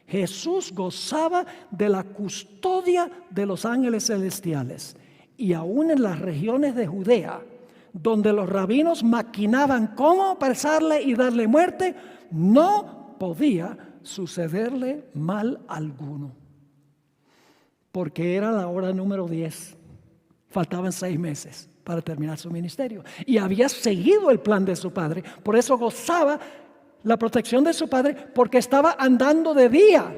Jesús gozaba de la custodia de los ángeles celestiales. Y aún en las regiones de Judea, donde los rabinos maquinaban cómo apresarle y darle muerte, no podía sucederle mal alguno. Porque era la hora número 10. Faltaban 6 meses para terminar su ministerio. Y había seguido el plan de su padre. Por eso gozaba la protección de su padre, porque estaba andando de día.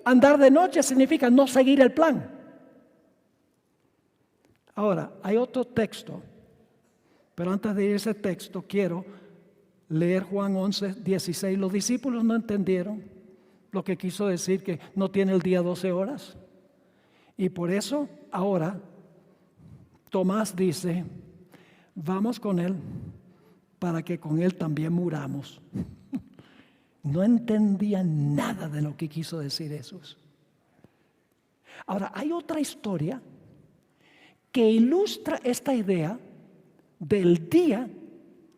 Andar de noche significa no seguir el plan. Ahora, hay otro texto. Pero antes de ir a ese texto, quiero leer Juan 11:16. Los discípulos no entendieron lo que quiso decir que no tiene el día 12 horas. Y por eso ahora Tomás dice, vamos con él para que con él también muramos. No entendía nada de lo que quiso decir Jesús. Ahora, hay otra historia que ilustra esta idea del día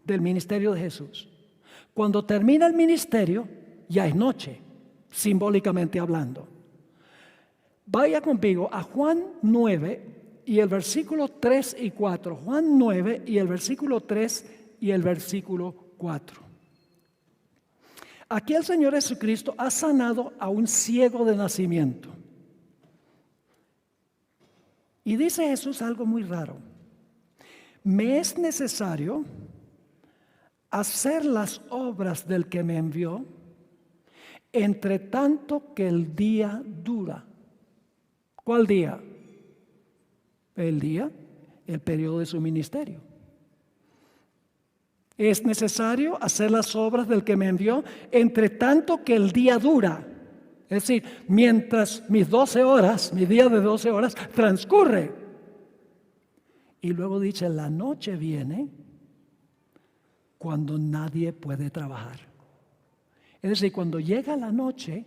del ministerio de Jesús. Cuando termina el ministerio, ya es noche, simbólicamente hablando. Vaya conmigo a Juan 9 y el versículo 3 y 4. Juan 9 y el versículo 3 y el versículo 4. Aquí el Señor Jesucristo ha sanado a un ciego de nacimiento. Y dice Jesús algo muy raro. Me es necesario hacer las obras del que me envió, entre tanto que el día dura. ¿Cuál día? El periodo de su ministerio. Es necesario hacer las obras del que me envió, entre tanto que el día dura. Es decir, mientras mis día de 12 horas transcurre. Y luego dice, la noche viene cuando nadie puede trabajar. Es decir, cuando llega la noche,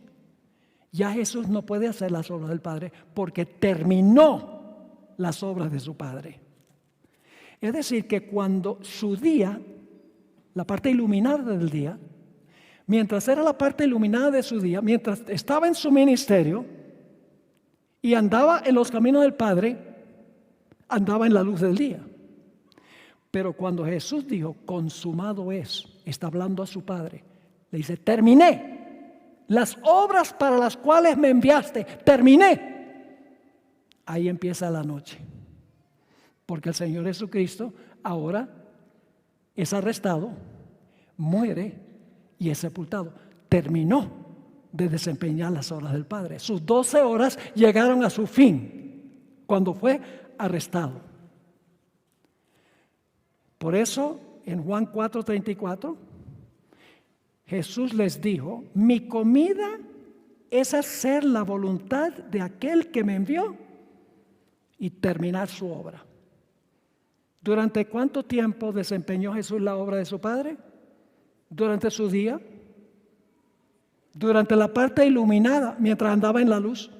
ya Jesús no puede hacer las obras del Padre porque terminó las obras de su Padre. Es decir, que cuando su día, la parte iluminada del día, mientras era la parte iluminada de su día, mientras estaba en su ministerio y andaba en los caminos del Padre, andaba en la luz del día. Pero cuando Jesús dijo, consumado es, está hablando a su Padre, le dice, terminé. Las obras para las cuales me enviaste, terminé. Ahí empieza la noche. Porque el Señor Jesucristo ahora es arrestado, muere y es sepultado. Terminó de desempeñar las obras del Padre. Sus 12 horas llegaron a su fin cuando fue arrestado. Por eso en Juan 4:34 Jesús les dijo, mi comida es hacer la voluntad de aquel que me envió y terminar su obra. ¿Durante cuánto tiempo desempeñó Jesús la obra de su Padre? ¿Durante su día? ¿Durante la parte iluminada mientras andaba en la luz?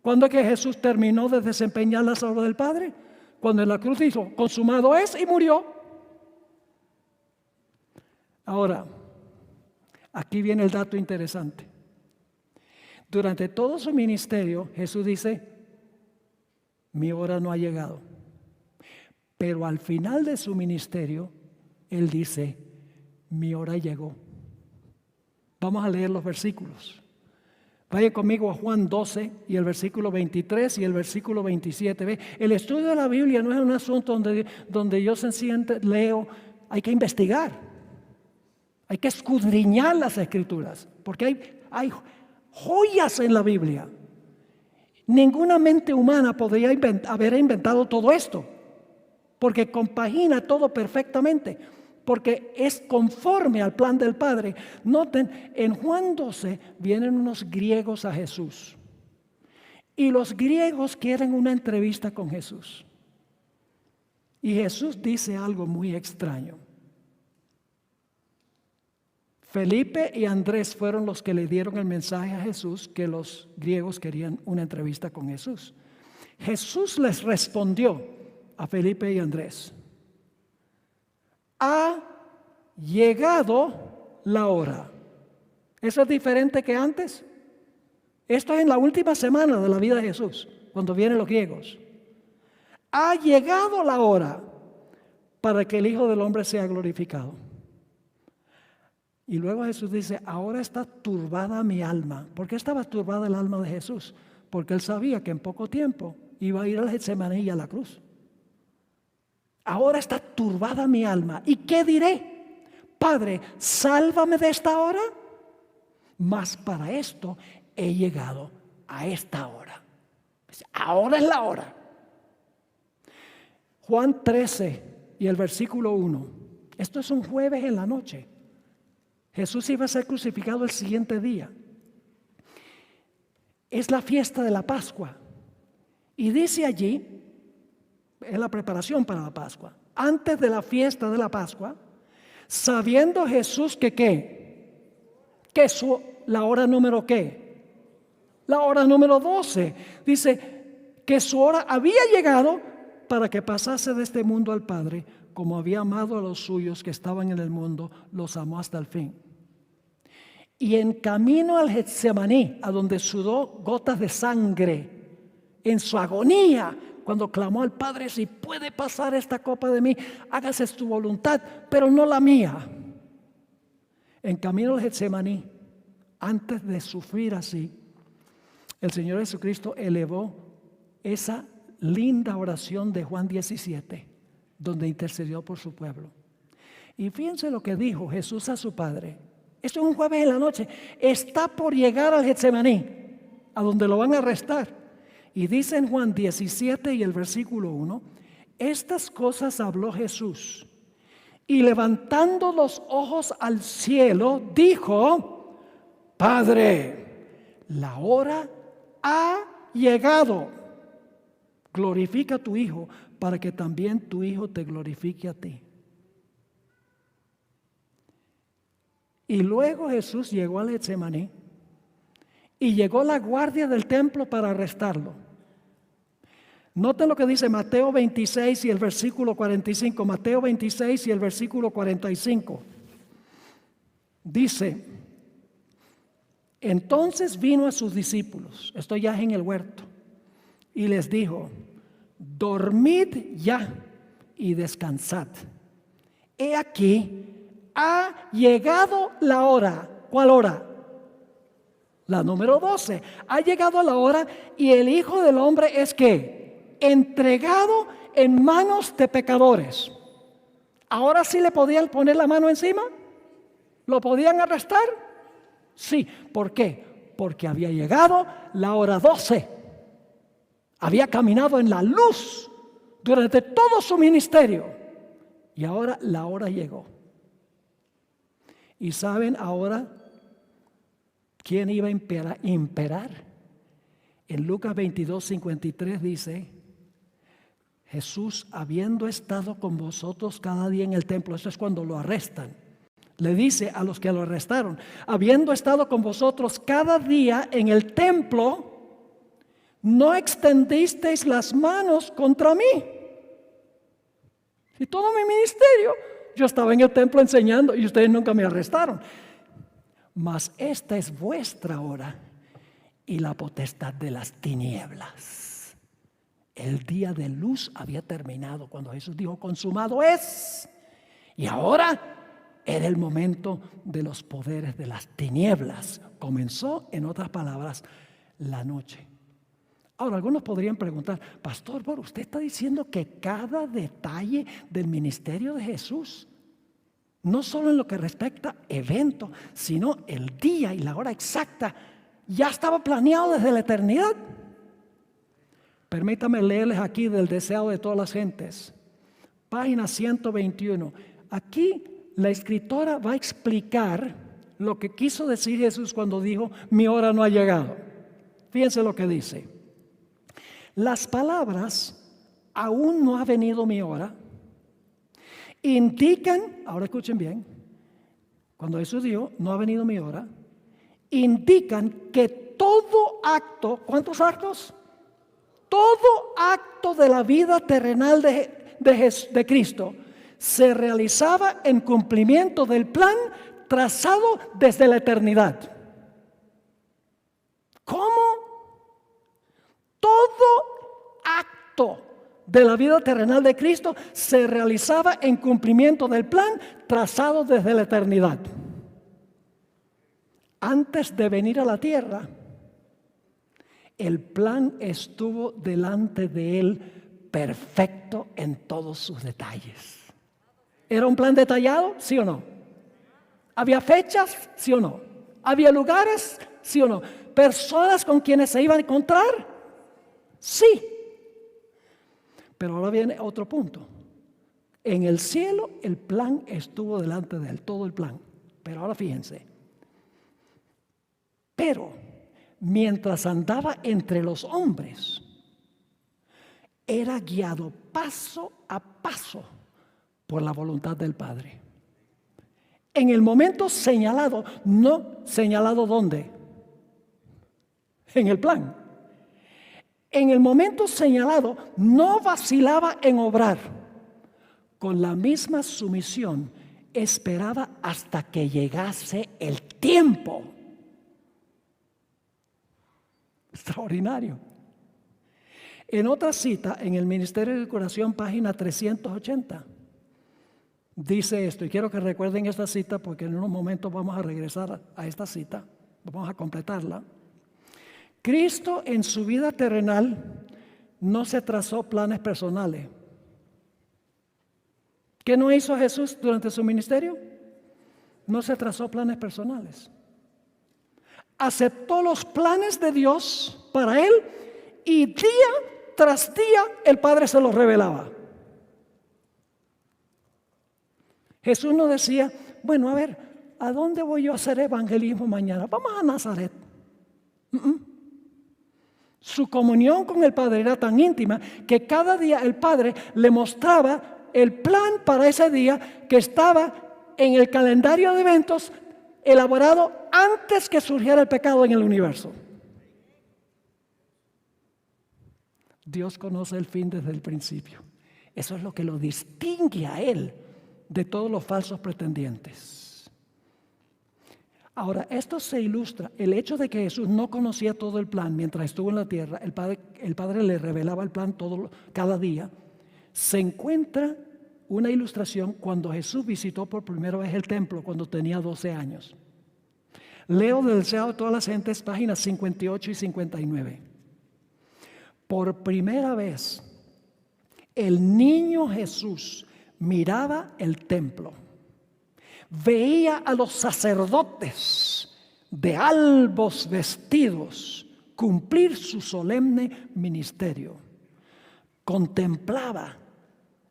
¿Cuándo es que Jesús terminó de desempeñar las obras del Padre? Cuando en la cruz dijo, consumado es, y murió. Ahora, aquí viene el dato interesante. Durante todo su ministerio, Jesús dice, mi hora no ha llegado. Pero al final de su ministerio, Él dice, mi hora llegó. Vamos a leer los versículos. Vaya conmigo a Juan 12 y el versículo 23 y el versículo 27. ¿Ve? El estudio de la Biblia no es un asunto donde yo sencillamente leo, hay que investigar. Hay que escudriñar las Escrituras, porque hay joyas en la Biblia. Ninguna mente humana podría haber inventado todo esto, porque compagina todo perfectamente, porque es conforme al plan del Padre. Noten, en Juan 12 vienen unos griegos a Jesús, y los griegos quieren una entrevista con Jesús. Y Jesús dice algo muy extraño. Felipe y Andrés fueron los que le dieron el mensaje a Jesús que los griegos querían una entrevista con Jesús. Jesús les respondió a Felipe y Andrés, ha llegado la hora. ¿Eso es diferente que antes? Esto es en la última semana de la vida de Jesús, cuando vienen los griegos. Ha llegado la hora para que el Hijo del Hombre sea glorificado. Y luego Jesús dice, ahora está turbada mi alma. ¿Por qué estaba turbada el alma de Jesús? Porque Él sabía que en poco tiempo iba a ir al Getsemaní y a la cruz. Ahora está turbada mi alma. ¿Y qué diré? Padre, sálvame de esta hora. Mas para esto he llegado a esta hora. Ahora es la hora. Juan 13 y el versículo 1. Esto es un jueves en la noche. Jesús iba a ser crucificado el siguiente día. Es la fiesta de la Pascua. Y dice allí, es la preparación para la Pascua. Antes de la fiesta de la Pascua, sabiendo Jesús que ¿qué? Que la hora número ¿qué? La hora número 12. Dice que su hora había llegado para que pasase de este mundo al Padre. Como había amado a los suyos que estaban en el mundo, los amó hasta el fin. Y en camino al Getsemaní, a donde sudó gotas de sangre, en su agonía, cuando clamó al Padre, si puede pasar esta copa de mí, hágase tu voluntad, pero no la mía. En camino al Getsemaní, antes de sufrir así, el Señor Jesucristo elevó esa linda oración de Juan 17, donde intercedió por su pueblo. Y fíjense lo que dijo Jesús a su Padre. Esto es un jueves en la noche. Está por llegar al Getsemaní, a donde lo van a arrestar. Y dice en Juan 17 y el versículo 1, estas cosas habló Jesús. Y levantando los ojos al cielo, dijo, Padre, la hora ha llegado. Glorifica a tu Hijo, para que también tu Hijo te glorifique a ti. Y luego Jesús llegó al Getsemaní y llegó la guardia del templo para arrestarlo. Noten lo que dice Mateo 26 y el versículo 45. Mateo 26 y el versículo 45. Dice, entonces vino a sus discípulos, esto ya es en el huerto, y les dijo, dormid ya y descansad. He aquí, ha llegado la hora. ¿Cuál hora? La número 12. Ha llegado la hora y el Hijo del Hombre es ¿qué? Entregado en manos de pecadores. ¿Ahora sí le podían poner la mano encima? ¿Lo podían arrestar? Sí. ¿Por qué? Porque había llegado la hora 12. Había caminado en la luz durante todo su ministerio. Y ahora la hora llegó. ¿Y saben ahora quién iba a imperar? En Lucas 22:53 dice: Jesús, habiendo estado con vosotros cada día en el templo, eso es cuando lo arrestan, le dice a los que lo arrestaron: habiendo estado con vosotros cada día en el templo, no extendisteis las manos contra mí. Y todo mi ministerio, yo estaba en el templo enseñando y ustedes nunca me arrestaron. Mas esta es vuestra hora y la potestad de las tinieblas. El día de luz había terminado cuando Jesús dijo: consumado es. Y ahora era el momento de los poderes de las tinieblas. Comenzó, en otras palabras, la noche. Ahora, algunos podrían preguntar: pastor, ¿por usted está diciendo que cada detalle del ministerio de Jesús, no solo en lo que respecta evento, sino el día y la hora exacta, ya estaba planeado desde la eternidad? Permítame leerles aquí del Deseado de todas las gentes, página 121. Aquí la escritora va a explicar lo que quiso decir Jesús cuando dijo: mi hora no ha llegado. Fíjense lo que dice. Las palabras aún no ha venido mi hora indican, ahora escuchen bien, cuando Jesús dijo no ha venido mi hora, indican que todo acto, ¿cuántos actos? Todo acto de la vida terrenal de Cristo se realizaba en cumplimiento del plan trazado desde la eternidad. ¿Cómo? Todo acto de la vida terrenal de Cristo se realizaba en cumplimiento del plan trazado desde la eternidad. Antes de venir a la tierra, el plan estuvo delante de él perfecto en todos sus detalles. ¿Era un plan detallado? ¿Sí o no? ¿Había fechas? ¿Sí o no? ¿Había lugares? ¿Sí o no? ¿Personas con quienes se iban a encontrar? Sí. Pero ahora viene otro punto. En el cielo el plan estuvo delante de él, todo el plan. Pero ahora fíjense. Pero mientras andaba entre los hombres, era guiado paso a paso por la voluntad del Padre. En el momento señalado, no señalado ¿dónde? En el plan. En el momento señalado, no vacilaba en obrar. Con la misma sumisión, esperaba hasta que llegase el tiempo. Extraordinario. En otra cita, en el Ministerio de Curación, página 380, dice esto, y quiero que recuerden esta cita porque en unos momentos vamos a regresar a esta cita, vamos a completarla. Cristo en su vida terrenal no se trazó planes personales. ¿Qué no hizo Jesús durante su ministerio? No se trazó planes personales. Aceptó los planes de Dios para él y día tras día el Padre se los revelaba. Jesús no decía: bueno, a ver, ¿a dónde voy yo a hacer evangelismo mañana? Vamos a Nazaret. Su comunión con el Padre era tan íntima que cada día el Padre le mostraba el plan para ese día que estaba en el calendario de eventos elaborado antes que surgiera el pecado en el universo. Dios conoce el fin desde el principio. Eso es lo que lo distingue a Él de todos los falsos pretendientes. Ahora, esto se ilustra, el hecho de que Jesús no conocía todo el plan mientras estuvo en la tierra, el Padre le revelaba el plan cada día, se encuentra una ilustración cuando Jesús visitó por primera vez el templo cuando tenía 12 años. Leo del Deseado de todas las gentes, páginas 58 y 59. Por primera vez, el niño Jesús miraba el templo, veía a los sacerdotes de albos vestidos cumplir su solemne ministerio, contemplaba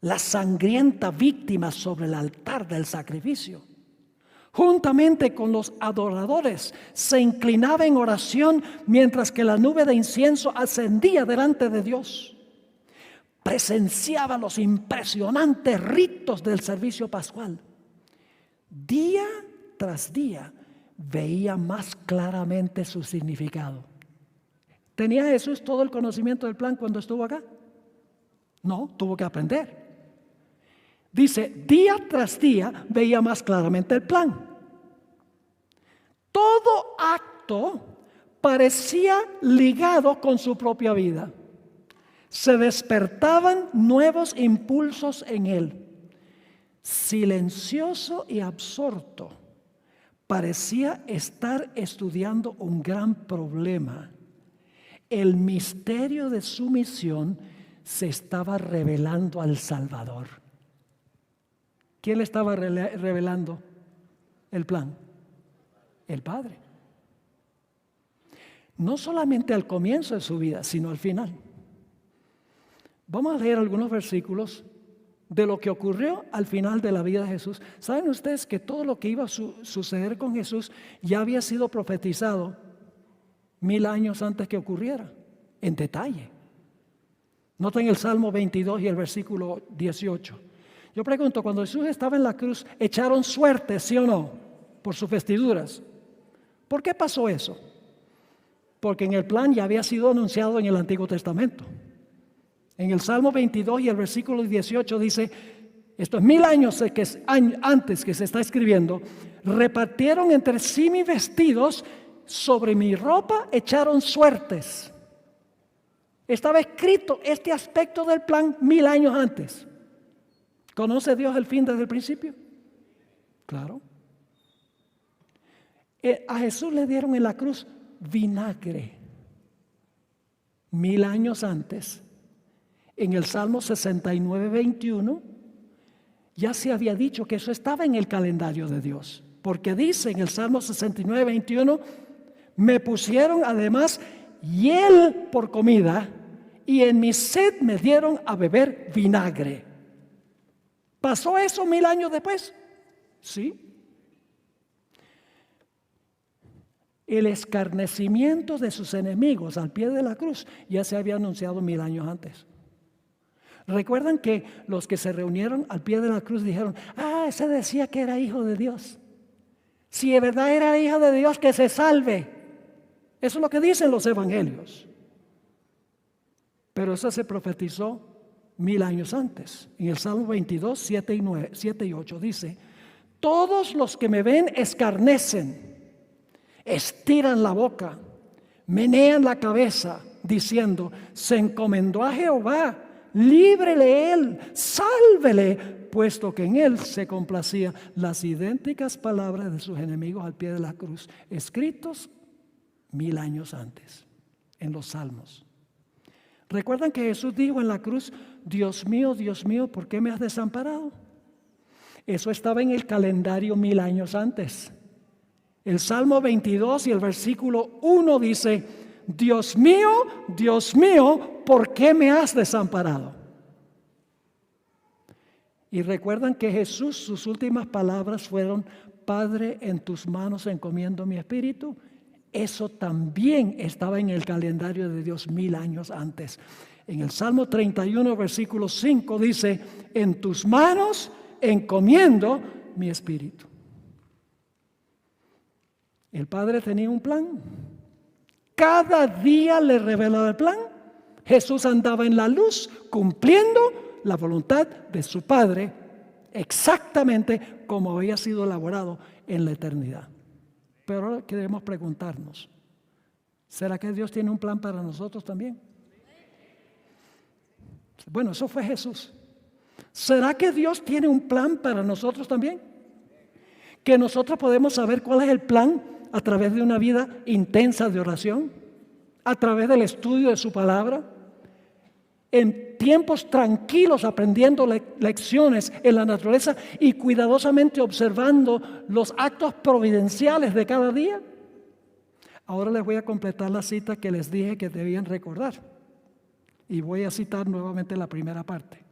la sangrienta víctima sobre el altar del sacrificio. Juntamente con los adoradores se inclinaba en oración mientras que la nube de incienso ascendía delante de Dios. Presenciaba los impresionantes ritos del servicio pascual. Día tras día veía más claramente su significado. ¿Tenía Jesús todo el conocimiento del plan cuando estuvo acá? No, tuvo que aprender. Dice, día tras día veía más claramente el plan. Todo acto parecía ligado con su propia vida. Se despertaban nuevos impulsos en él. Silencioso y absorto, parecía estar estudiando un gran problema. El misterio de su misión se estaba revelando al Salvador. ¿Quién le estaba revelando el plan? El Padre. No solamente al comienzo de su vida, sino al final. Vamos a leer algunos versículos de lo que ocurrió al final de la vida de Jesús. ¿Saben ustedes que todo lo que iba a suceder con Jesús ya había sido profetizado 1000 años antes que ocurriera? En detalle. Noten el Salmo 22 y el versículo 18. Yo pregunto, cuando Jesús estaba en la cruz, ¿echaron suerte, sí o no? Por sus vestiduras. ¿Por qué pasó eso? Porque en el plan ya había sido anunciado en el Antiguo Testamento. En el Salmo 22 y el versículo 18 dice, esto es 1000 años antes que se está escribiendo, repartieron entre sí mis vestidos, sobre mi ropa echaron suertes. Estaba escrito este aspecto del plan 1000 años antes. ¿Conoce Dios el fin desde el principio? Claro. A Jesús le dieron en la cruz vinagre. 1000 años antes, en el Salmo 69, 21, ya se había dicho que eso estaba en el calendario de Dios. Porque dice en el Salmo 69, 21, me pusieron además hiel por comida y en mi sed me dieron a beber vinagre. ¿Pasó eso 1000 años después? Sí. El escarnecimiento de sus enemigos al pie de la cruz ya se había anunciado 1000 años antes. ¿Recuerdan que los que se reunieron al pie de la cruz dijeron, ese decía que era hijo de Dios? Si de verdad era hijo de Dios, que se salve. Eso es lo que dicen los evangelios. Pero eso se profetizó 1000 años antes. En el Salmo 22, 7 y 8 dice, todos los que me ven escarnecen, estiran la boca, menean la cabeza, diciendo, se encomendó a Jehová, líbrele él, sálvele, puesto que en él se complacía. Las idénticas palabras de sus enemigos al pie de la cruz, escritos 1000 años antes, en los Salmos. ¿Recuerdan que Jesús dijo en la cruz, Dios mío, ¿por qué me has desamparado? Eso estaba en el calendario 1000 años antes. El Salmo 22 y el versículo 1 dice, Dios mío, ¿por qué me has desamparado? Y recuerdan que Jesús, sus últimas palabras fueron, Padre, en tus manos encomiendo mi espíritu. Eso también estaba en el calendario de Dios 1000 años antes. En el Salmo 31, versículo 5 dice, en tus manos encomiendo mi espíritu. El Padre tenía un plan. Cada día le revelaba el plan. Jesús andaba en la luz cumpliendo la voluntad de su Padre exactamente como había sido elaborado en la eternidad. Pero ahora queremos preguntarnos, ¿será que Dios tiene un plan para nosotros también? Bueno, eso fue Jesús. ¿Será que Dios tiene un plan para nosotros también? Que nosotros podemos saber cuál es el plan a través de una vida intensa de oración, a través del estudio de su palabra, en tiempos tranquilos aprendiendo lecciones en la naturaleza y cuidadosamente observando los actos providenciales de cada día. Ahora les voy a completar la cita que les dije que debían recordar. Y voy a citar nuevamente la primera parte.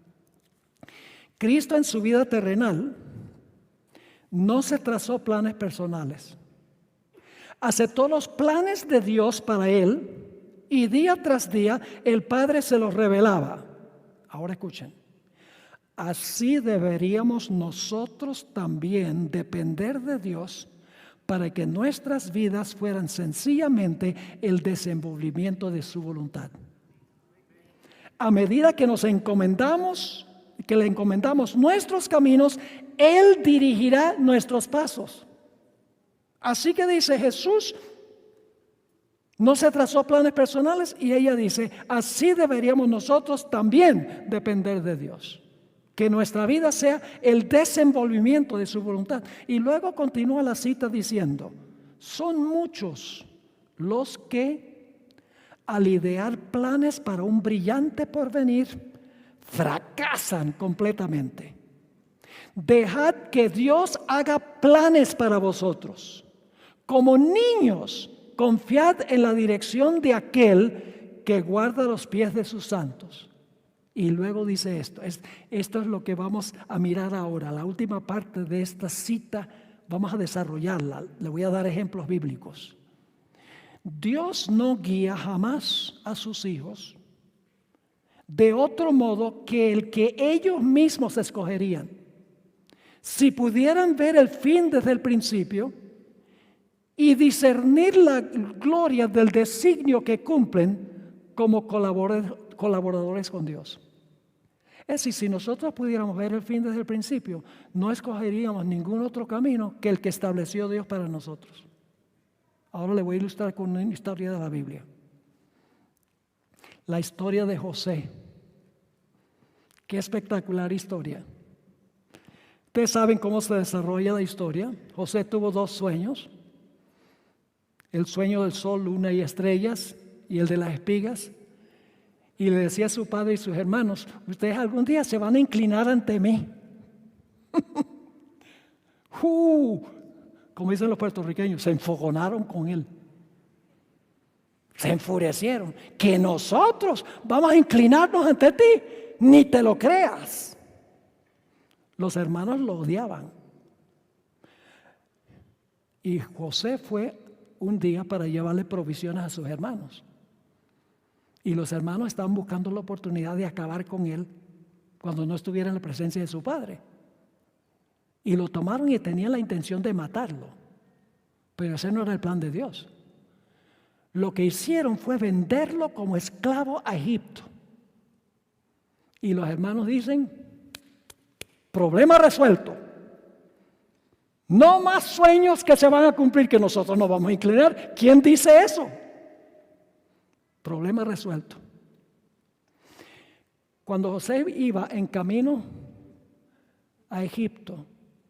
Cristo en su vida terrenal no se trazó planes personales. Aceptó los planes de Dios para él y día tras día el Padre se los revelaba. Ahora escuchen. Así deberíamos nosotros también depender de Dios para que nuestras vidas fueran sencillamente el desenvolvimiento de su voluntad. A medida que nos encomendamos, que le encomendamos nuestros caminos, Él dirigirá nuestros pasos. Así que dice Jesús, no se trazó planes personales y ella dice, así deberíamos nosotros también depender de Dios. Que nuestra vida sea el desenvolvimiento de su voluntad. Y luego continúa la cita diciendo, son muchos los que al idear planes para un brillante porvenir, fracasan completamente. Dejad que Dios haga planes para vosotros. Como niños, confiad en la dirección de aquel que guarda los pies de sus santos. Y luego dice esto es lo que vamos a mirar ahora, la última parte de esta cita, vamos a desarrollarla, le voy a dar ejemplos bíblicos. Dios no guía jamás a sus hijos de otro modo que el que ellos mismos escogerían. Si pudieran ver el fin desde el principio y discernir la gloria del designio que cumplen como colaboradores con Dios. Es decir, si nosotros pudiéramos ver el fin desde el principio, no escogeríamos ningún otro camino que el que estableció Dios para nosotros. Ahora le voy a ilustrar con una historia de la Biblia. La historia de José. Qué espectacular historia. Ustedes saben cómo se desarrolla la historia. José tuvo 2 sueños. El sueño del sol, luna y estrellas y el de las espigas. Y le decía a su padre y sus hermanos, ustedes algún día se van a inclinar ante mí. Como dicen los puertorriqueños, se enfogonaron con él. Se enfurecieron. Que nosotros vamos a inclinarnos ante ti, ni te lo creas. Los hermanos lo odiaban. Y José fue un día para llevarle provisiones a sus hermanos. Y los hermanos estaban buscando la oportunidad de acabar con él cuando no estuviera en la presencia de su padre. Y lo tomaron y tenían la intención de matarlo. Pero ese no era el plan de Dios. Lo que hicieron fue venderlo como esclavo a Egipto. Y los hermanos dicen, problema resuelto. No más sueños que se van a cumplir que nosotros nos vamos a inclinar. ¿Quién dice eso? Problema resuelto. Cuando José iba en camino a Egipto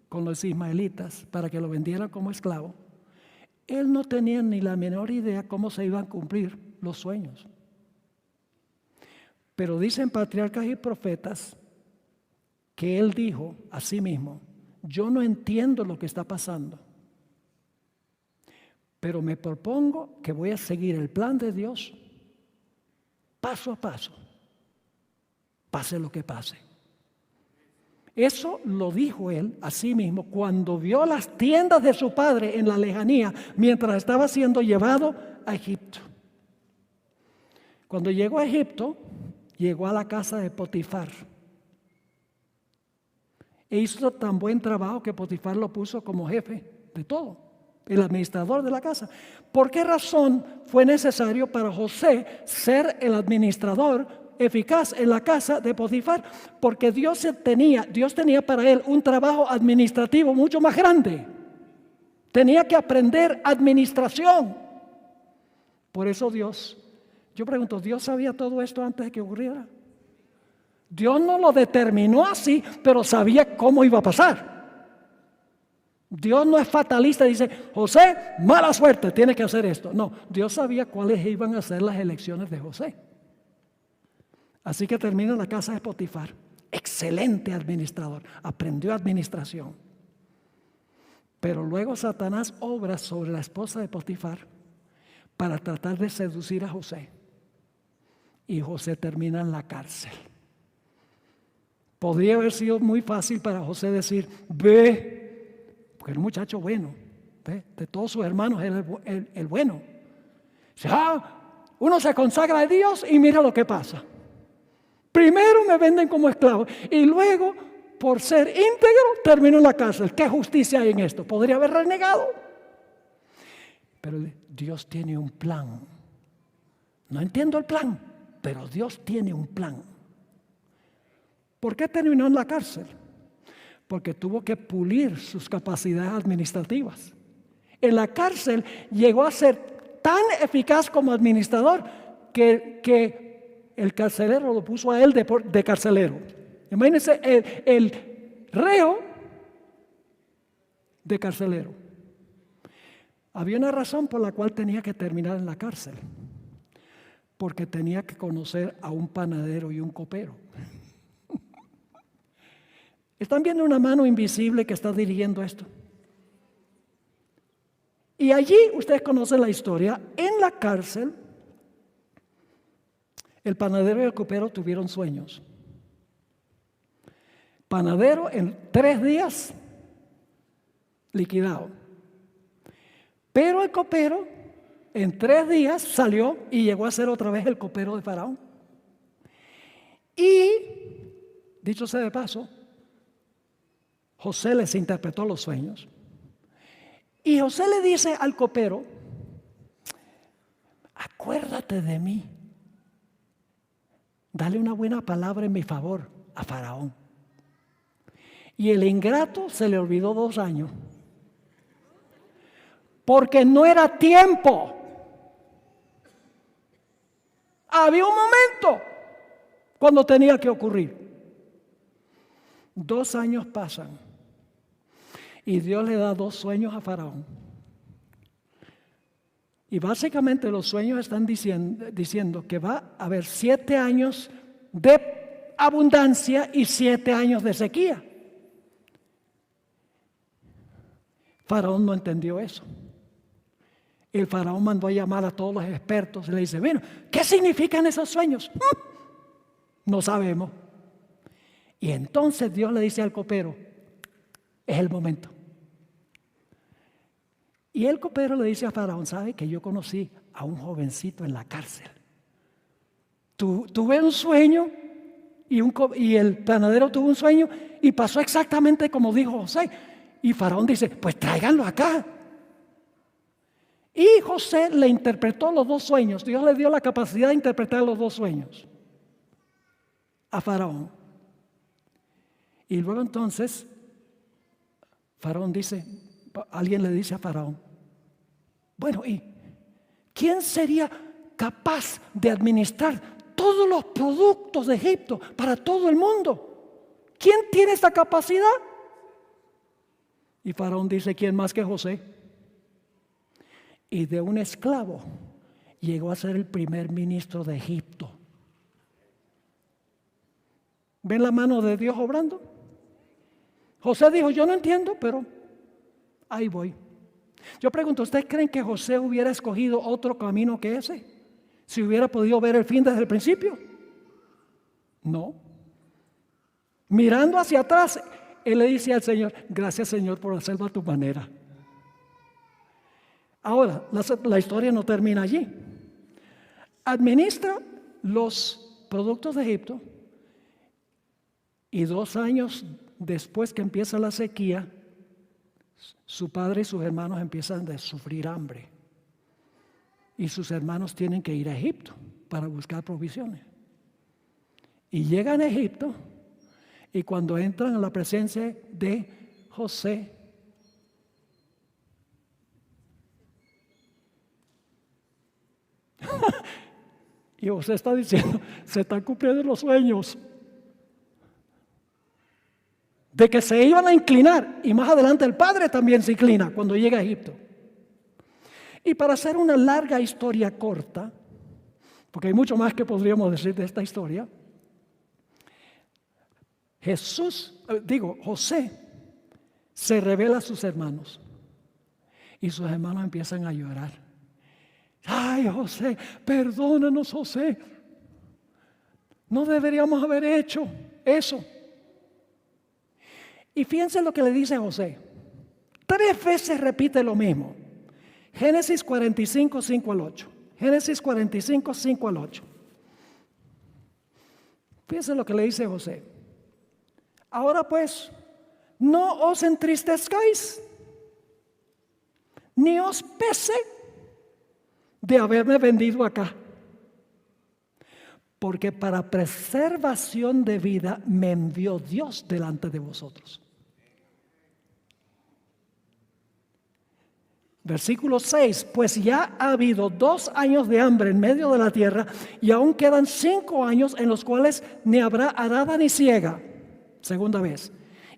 con los ismaelitas para que lo vendieran como esclavo, él no tenía ni la menor idea cómo se iban a cumplir los sueños. Pero dicen patriarcas y profetas que él dijo a sí mismo, yo no entiendo lo que está pasando, pero me propongo que voy a seguir el plan de Dios paso a paso, pase lo que pase. Eso lo dijo él a sí mismo cuando vio las tiendas de su padre en la lejanía mientras estaba siendo llevado a Egipto. Cuando llegó a Egipto, llegó a la casa de Potifar. E hizo tan buen trabajo que Potifar lo puso como jefe de todo, el administrador de la casa. ¿Por qué razón fue necesario para José ser el administrador eficaz en la casa de Potifar? Porque Dios tenía para él un trabajo administrativo mucho más grande. Tenía que aprender administración. Por eso yo pregunto, ¿Dios sabía todo esto antes de que ocurriera? Dios no lo determinó así, pero sabía cómo iba a pasar. Dios no es fatalista, dice, José, mala suerte, tiene que hacer esto. No, Dios sabía cuáles iban a ser las elecciones de José. Así que termina en la casa de Potifar. Excelente administrador, aprendió administración. Pero luego Satanás obra sobre la esposa de Potifar para tratar de seducir a José. Y José termina en la cárcel. Podría haber sido muy fácil para José decir, ve, porque el muchacho bueno, ve, de todos sus hermanos era el bueno. Dice, uno se consagra a Dios y mira lo que pasa. Primero me venden como esclavo y luego, por ser íntegro, termino en la cárcel. ¿Qué justicia hay en esto? Podría haber renegado. Pero Dios tiene un plan. No entiendo el plan, pero Dios tiene un plan. ¿Por qué terminó en la cárcel? Porque tuvo que pulir sus capacidades administrativas. En la cárcel llegó a ser tan eficaz como administrador que el carcelero lo puso a él de carcelero. Imagínense el reo de carcelero. Había una razón por la cual tenía que terminar en la cárcel. Porque tenía que conocer a un panadero y un copero. ¿Están viendo una mano invisible que está dirigiendo esto? Y allí ustedes conocen la historia. En la cárcel, el panadero y el copero tuvieron sueños. Panadero en 3 días liquidado. Pero el copero en 3 días salió y llegó a ser otra vez el copero de Faraón. Y, dicho sea de paso, José les interpretó los sueños. Y José le dice al copero, acuérdate de mí. Dale una buena palabra en mi favor a Faraón. Y el ingrato se le olvidó 2 años. Porque no era tiempo. Había un momento cuando tenía que ocurrir. 2 años pasan. Y Dios le da 2 sueños a Faraón. Y básicamente los sueños están diciendo que va a haber 7 años de abundancia y 7 años de sequía. Faraón no entendió eso. El faraón mandó a llamar a todos los expertos y le dice, bueno, ¿qué significan esos sueños? No sabemos. Y entonces Dios le dice al copero, es el momento. Y el copero le dice a Faraón, ¿sabe que yo conocí a un jovencito en la cárcel? Tuve un sueño y el panadero tuvo un sueño y pasó exactamente como dijo José. Y Faraón dice, pues tráiganlo acá. Y José le interpretó los 2 sueños. Dios le dio la capacidad de interpretar los 2 sueños a Faraón. Y luego entonces, Faraón dice, alguien le dice a Faraón, bueno, ¿y quién sería capaz de administrar todos los productos de Egipto para todo el mundo? ¿Quién tiene esta capacidad? Y Faraón dice, ¿quién más que José? Y de un esclavo llegó a ser el primer ministro de Egipto. ¿Ven la mano de Dios obrando? José dijo, yo no entiendo, pero ahí voy. Yo pregunto, ¿ustedes creen que José hubiera escogido otro camino que ese? Si hubiera podido ver el fin desde el principio. No. Mirando hacia atrás, él le dice al Señor, gracias Señor por hacerlo a tu manera. Ahora, la historia no termina allí. Administra los productos de Egipto y 2 años después que empieza la sequía, su padre y sus hermanos empiezan a sufrir hambre. Y sus hermanos tienen que ir a Egipto para buscar provisiones. Y llegan a Egipto y cuando entran a la presencia de José, y José está diciendo, se están cumpliendo los sueños. de que se iban a inclinar, y más adelante el padre también se inclina cuando llega a Egipto. Y para hacer una larga historia corta, porque hay mucho más que podríamos decir de esta historia, José se revela a sus hermanos y sus hermanos empiezan a llorar. Ay, José, perdónanos, José. No deberíamos haber hecho eso. Y fíjense lo que le dice José. 3 veces repite lo mismo. Génesis 45, 5 al 8. Génesis 45, 5 al 8. Fíjense lo que le dice José. Ahora pues, no os entristezcáis, ni os pese de haberme vendido acá, porque para preservación de vida me envió Dios delante de vosotros. Versículo 6, pues ya ha habido 2 años de hambre en medio de la tierra y aún quedan 5 años en los cuales ni habrá arada ni siega. Segunda vez.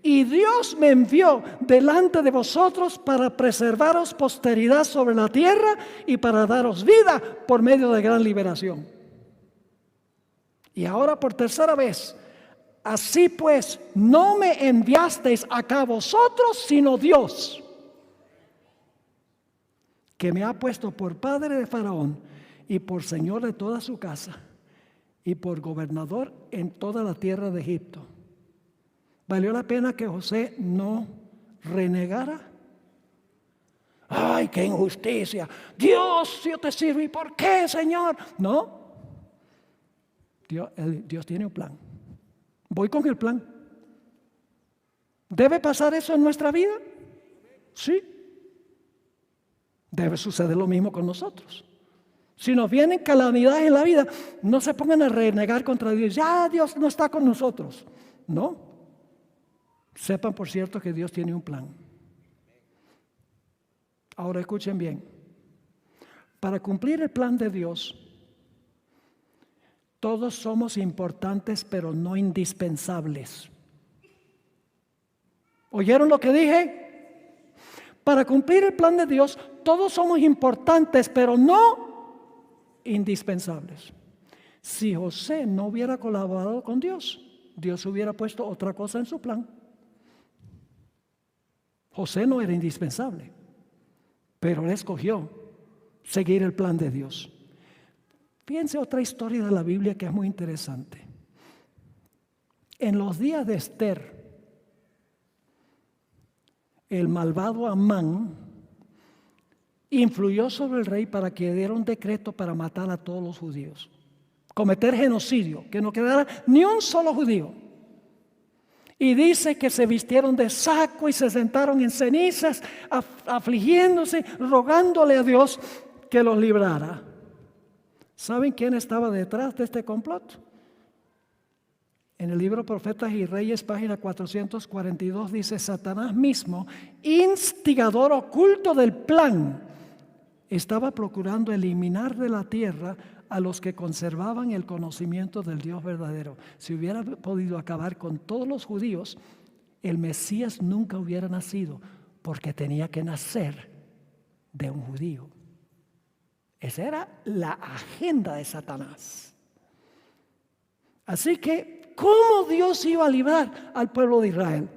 Y Dios me envió delante de vosotros para preservaros posteridad sobre la tierra y para daros vida por medio de gran liberación. Y ahora por 3ª vez, así pues, no me enviasteis acá vosotros, sino Dios, que me ha puesto por padre de Faraón y por señor de toda su casa y por gobernador en toda la tierra de Egipto. ¿Valió la pena que José no renegara? ¡Ay, qué injusticia! Dios, yo te sirvo, ¿y por qué, Señor? No. Dios tiene un plan. Voy con el plan. ¿Debe pasar eso en nuestra vida? Sí. Debe suceder lo mismo con nosotros. Si nos vienen calamidades en la vida, no se pongan a renegar contra Dios. Ya Dios no está con nosotros. No. Sepan, por cierto, que Dios tiene un plan. Ahora escuchen bien. Para cumplir el plan de Dios, todos somos importantes, pero no indispensables. ¿Oyeron lo que dije? Para cumplir el plan de Dios, todos somos importantes, pero no indispensables. Si José no hubiera colaborado con Dios, Dios hubiera puesto otra cosa en su plan. José no era indispensable, pero él escogió seguir el plan de Dios. Fíjense otra historia de la Biblia que es muy interesante. En los días de Esther, el malvado Amán influyó sobre el rey para que diera un decreto para matar a todos los judíos, cometer genocidio, que no quedara ni un solo judío. Y dice que se vistieron de saco y se sentaron en cenizas, afligiéndose, rogándole a Dios que los librara. ¿Saben quién estaba detrás de este complot? En el libro Profetas y Reyes, página 442, dice: Satanás mismo, instigador oculto del plan, estaba procurando eliminar de la tierra a los que conservaban el conocimiento del Dios verdadero. Si hubiera podido acabar con todos los judíos, el Mesías nunca hubiera nacido, porque tenía que nacer de un judío. Esa era la agenda de Satanás. Así que, ¿cómo Dios iba a librar al pueblo de Israel?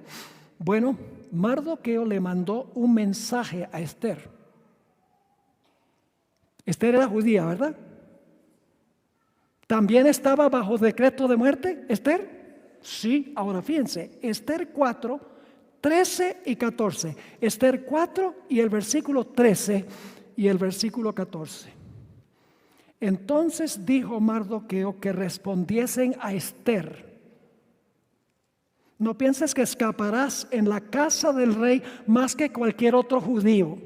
Bueno, Mardoqueo le mandó un mensaje a Esther. Esther era judía, ¿verdad? ¿También estaba bajo decreto de muerte, Esther? Sí. Ahora fíjense, Esther 4, 13 y 14. Esther 4 y el versículo 13 y el versículo 14. Entonces dijo Mardoqueo que respondiesen a Esther: no pienses que escaparás en la casa del rey más que cualquier otro judío.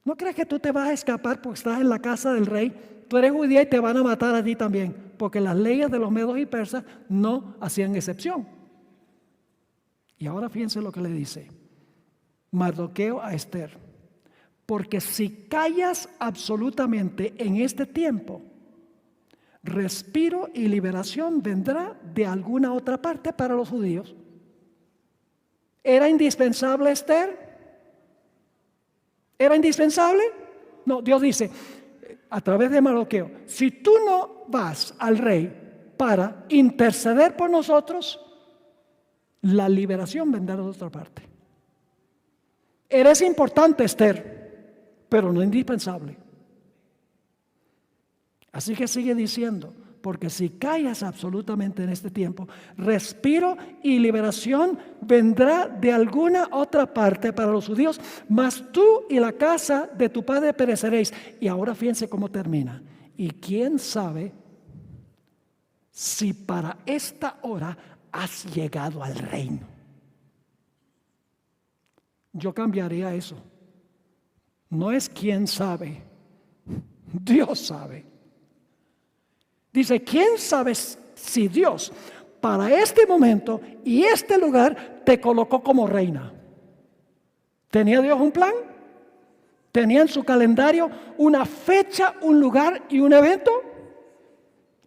¿No crees que tú te vas a escapar porque estás en la casa del rey? Tú eres judía y te van a matar a ti también, porque las leyes de los medos y persas no hacían excepción. Y ahora fíjense lo que le dice Mardoqueo a Esther: porque si callas absolutamente en este tiempo, respiro y liberación vendrá de alguna otra parte para los judíos. ¿Era indispensable Esther? ¿Era indispensable? No, Dios dice a través de Mardoqueo, si tú no vas al rey para interceder por nosotros, la liberación vendrá de otra parte. Eres importante, Esther, pero no indispensable. Así que sigue diciendo, porque si callas absolutamente en este tiempo, respiro y liberación vendrá de alguna otra parte para los judíos, mas tú y la casa de tu padre pereceréis. Y ahora fíjense cómo termina. Y quién sabe si para esta hora has llegado al reino. Yo cambiaría eso. No es quién sabe, Dios sabe. Dice, ¿quién sabe si Dios para este momento y este lugar te colocó como reina? ¿Tenía Dios un plan? ¿Tenía en su calendario una fecha, un lugar y un evento?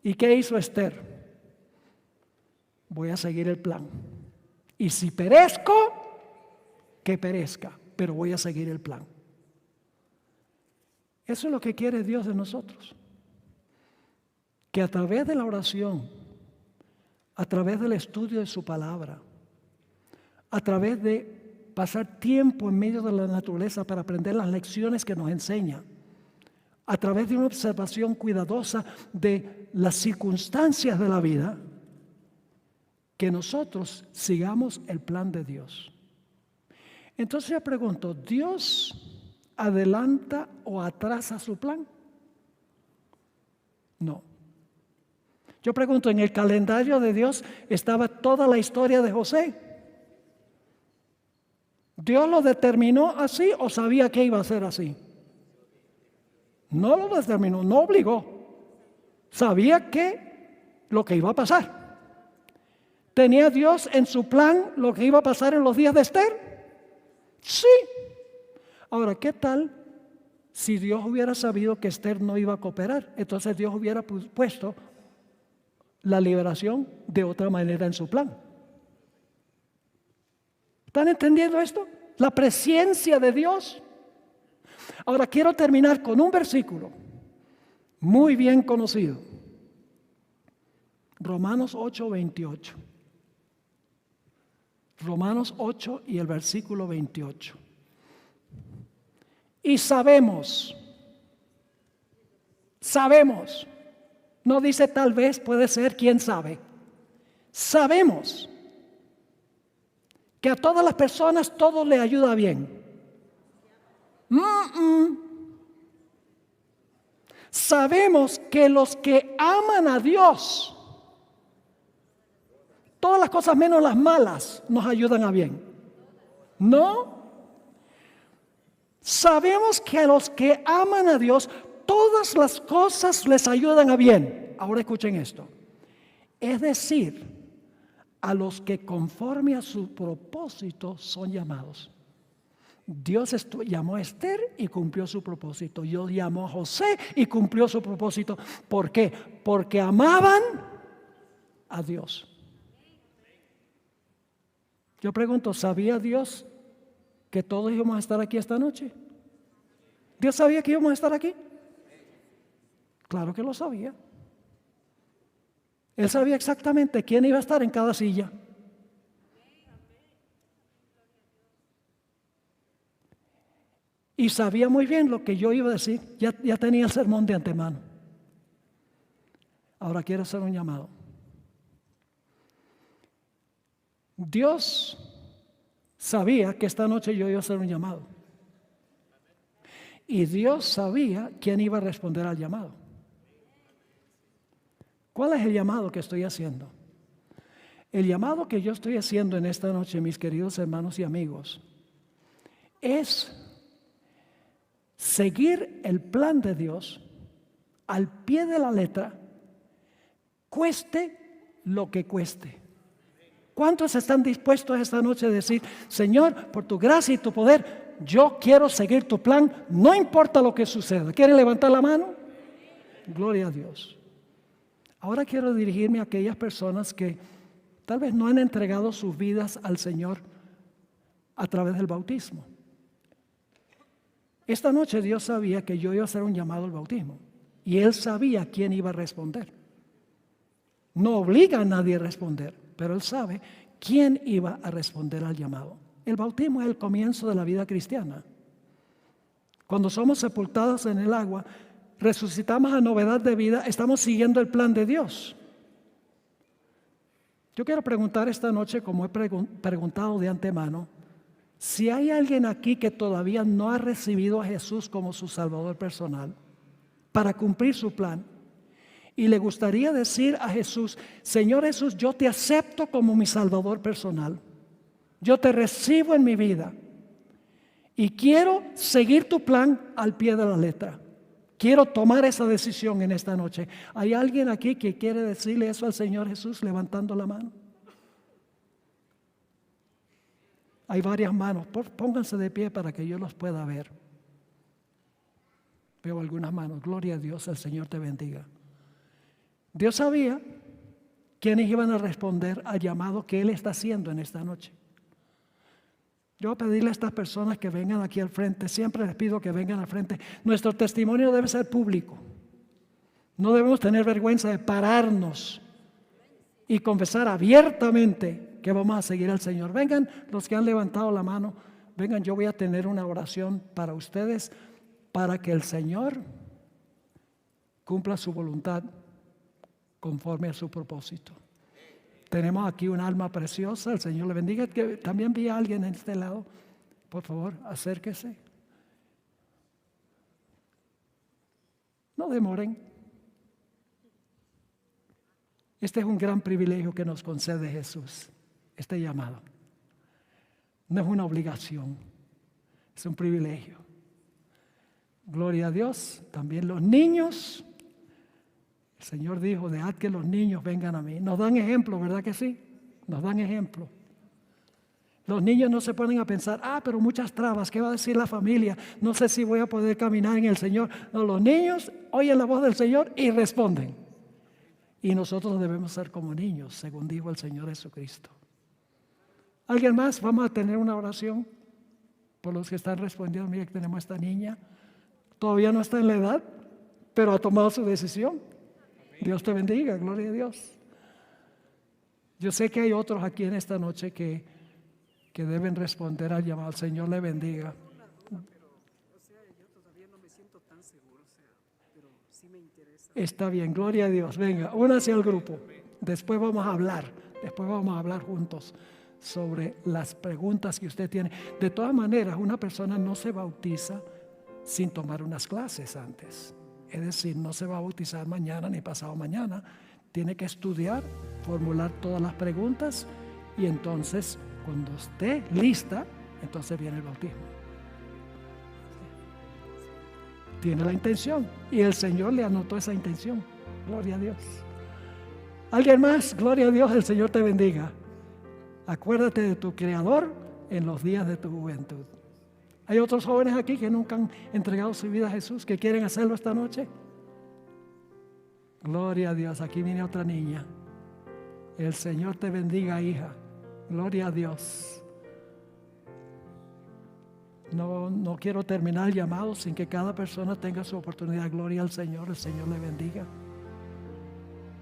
¿Y qué hizo Esther? Voy a seguir el plan. Y si perezco, que perezca, pero voy a seguir el plan. Eso es lo que quiere Dios de nosotros. Que a través de la oración, a través del estudio de su palabra, a través de pasar tiempo en medio de la naturaleza para aprender las lecciones que nos enseña, a través de una observación cuidadosa de las circunstancias de la vida, que nosotros sigamos el plan de Dios. Entonces yo pregunto, ¿Dios adelanta o atrasa su plan? No. Yo pregunto, ¿en el calendario de Dios estaba toda la historia de José? ¿Dios lo determinó así o sabía que iba a ser así? No lo determinó, no obligó. Sabía que lo que iba a pasar. ¿Tenía Dios en su plan lo que iba a pasar en los días de Esther? Sí. Ahora, ¿qué tal si Dios hubiera sabido que Esther no iba a cooperar? Entonces Dios hubiera puesto la liberación de otra manera en su plan. ¿Están entendiendo esto? La presencia de Dios. Ahora quiero terminar con un versículo muy bien conocido. Romanos 8:28. Romanos 8 y el versículo 28. Y sabemos, no dice tal vez, puede ser, quién sabe. Sabemos que a todas las personas todo le ayuda bien. Sabemos que los que aman a Dios, todas las cosas menos las malas nos ayudan a bien. ¿No? Sabemos que a los que aman a Dios, todas las cosas les ayudan a bien. Ahora escuchen esto. Es decir, a los que conforme a su propósito son llamados. Dios llamó a Esther y cumplió su propósito. Dios llamó a José y cumplió su propósito. ¿Por qué? Porque amaban a Dios. Yo pregunto, ¿sabía Dios que todos íbamos a estar aquí esta noche? ¿Dios sabía que íbamos a estar aquí? Claro que lo sabía. Él sabía exactamente quién iba a estar en cada silla. Y sabía muy bien lo que yo iba a decir. Ya tenía el sermón de antemano. Ahora quiero hacer un llamado. Dios sabía que esta noche yo iba a hacer un llamado. Y Dios sabía quién iba a responder al llamado. ¿Cuál es el llamado que estoy haciendo? El llamado que yo estoy haciendo en esta noche, mis queridos hermanos y amigos, es seguir el plan de Dios al pie de la letra, cueste lo que cueste. ¿Cuántos están dispuestos esta noche a decir, Señor, por tu gracia y tu poder, yo quiero seguir tu plan, no importa lo que suceda? ¿Quieren levantar la mano? Gloria a Dios. Ahora quiero dirigirme a aquellas personas que tal vez no han entregado sus vidas al Señor a través del bautismo. Esta noche Dios sabía que yo iba a hacer un llamado al bautismo y Él sabía quién iba a responder. No obliga a nadie a responder, pero Él sabe quién iba a responder al llamado. El bautismo es el comienzo de la vida cristiana. Cuando somos sepultados en el agua, resucitamos a novedad de vida, estamos siguiendo el plan de Dios. Yo quiero preguntar esta noche, como he preguntado de antemano, si hay alguien aquí que todavía no ha recibido a Jesús como su Salvador personal para cumplir su plan y le gustaría decir a Jesús: Señor Jesús, yo te acepto como mi Salvador personal, yo te recibo en mi vida y quiero seguir tu plan al pie de la letra. Quiero tomar esa decisión en esta noche. ¿Hay alguien aquí que quiere decirle eso al Señor Jesús levantando la mano? Hay varias manos. Pónganse de pie para que yo los pueda ver. Veo algunas manos. Gloria a Dios, el Señor te bendiga. Dios sabía quiénes iban a responder al llamado que Él está haciendo en esta noche. Yo voy a pedirle a estas personas que vengan aquí al frente. Siempre les pido que vengan al frente. Nuestro testimonio debe ser público. No debemos tener vergüenza de pararnos y confesar abiertamente que vamos a seguir al Señor. Vengan los que han levantado la mano. Vengan, yo voy a tener una oración para ustedes para que el Señor cumpla su voluntad conforme a su propósito. Tenemos aquí un alma preciosa, el Señor le bendiga. Que también vi a alguien en este lado. Por favor, acérquese. No demoren. Este es un gran privilegio que nos concede Jesús, este llamado. No es una obligación, es un privilegio. Gloria a Dios. También los niños. El Señor dijo: dejad que los niños vengan a mí. Nos dan ejemplo, ¿verdad que sí? Nos dan ejemplo. Los niños no se ponen a pensar: pero muchas trabas, ¿qué va a decir la familia? No sé si voy a poder caminar en el Señor. No, los niños oyen la voz del Señor y responden. Y nosotros debemos ser como niños, según dijo el Señor Jesucristo. ¿Alguien más? Vamos a tener una oración por los que están respondiendo. Mira que tenemos esta niña. Todavía no está en la edad, pero ha tomado su decisión. Dios te bendiga, gloria a Dios. Yo sé que hay otros aquí en esta noche que deben responder al llamado. El Señor le bendiga. Está bien, gloria a Dios. Venga, únase al grupo. Después vamos a hablar juntos sobre las preguntas que usted tiene. De todas maneras, una persona no se bautiza sin tomar unas clases antes. Es decir, no se va a bautizar mañana ni pasado mañana. Tiene que estudiar, formular todas las preguntas y entonces, cuando esté lista, entonces viene el bautismo. Tiene la intención y el Señor le anotó esa intención. Gloria a Dios. ¿Alguien más? Gloria a Dios, el Señor te bendiga. Acuérdate de tu Creador en los días de tu juventud. ¿Hay otros jóvenes aquí que nunca han entregado su vida a Jesús, que quieren hacerlo esta noche? Gloria a Dios. Aquí viene otra niña. El Señor te bendiga, hija. Gloria a Dios. No quiero terminar el llamado sin que cada persona tenga su oportunidad. Gloria al Señor. El Señor le bendiga.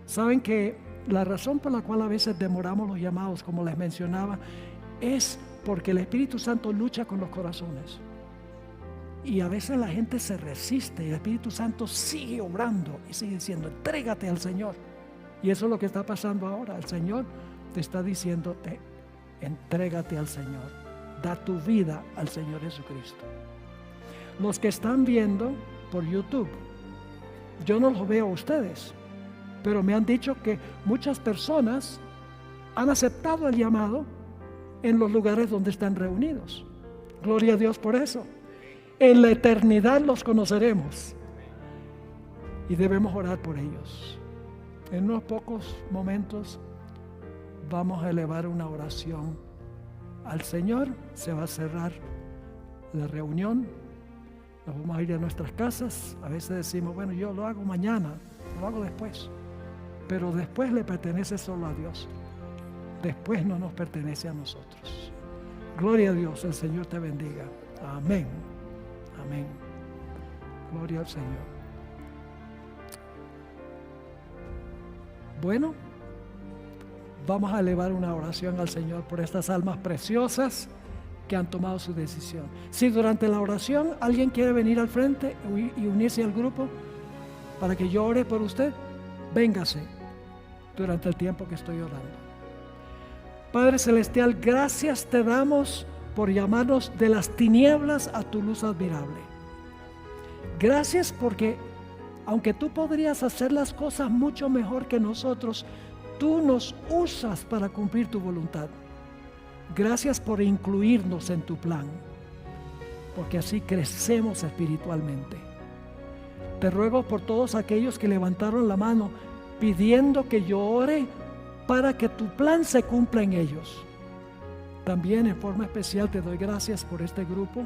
Saben que la razón por la cual a veces demoramos los llamados, como les mencionaba, es porque el Espíritu Santo lucha con los corazones. Y a veces la gente se resiste y el Espíritu Santo sigue obrando y sigue diciendo: entrégate al Señor. Y eso es lo que está pasando ahora. El Señor te está diciéndote: entrégate al Señor. Da tu vida al Señor Jesucristo. Los que están viendo por YouTube, yo no los veo a ustedes, pero me han dicho que muchas personas han aceptado el llamado en los lugares donde están reunidos. Gloria a Dios por eso. En la eternidad los conoceremos y debemos orar por ellos. En unos pocos momentos vamos a elevar una oración al Señor. Se va a cerrar la reunión. Nos vamos a ir a nuestras casas. A veces decimos: bueno, yo lo hago mañana, lo hago después. Pero después le pertenece solo a Dios. Después no nos pertenece a nosotros. Gloria a Dios, el Señor te bendiga. Amén. Amén. Gloria al Señor. Bueno, vamos a elevar una oración al Señor por estas almas preciosas que han tomado su decisión. Si durante la oración alguien quiere venir al frente y unirse al grupo para que yo ore por usted, véngase durante el tiempo que estoy orando. Padre Celestial, gracias te damos por llamarnos de las tinieblas a tu luz admirable. Gracias porque aunque tú podrías hacer las cosas mucho mejor que nosotros, tú nos usas para cumplir tu voluntad. Gracias por incluirnos en tu plan, porque así crecemos espiritualmente. Te ruego por todos aquellos que levantaron la mano pidiendo que yo ore para que tu plan se cumpla en ellos. También en forma especial te doy gracias por este grupo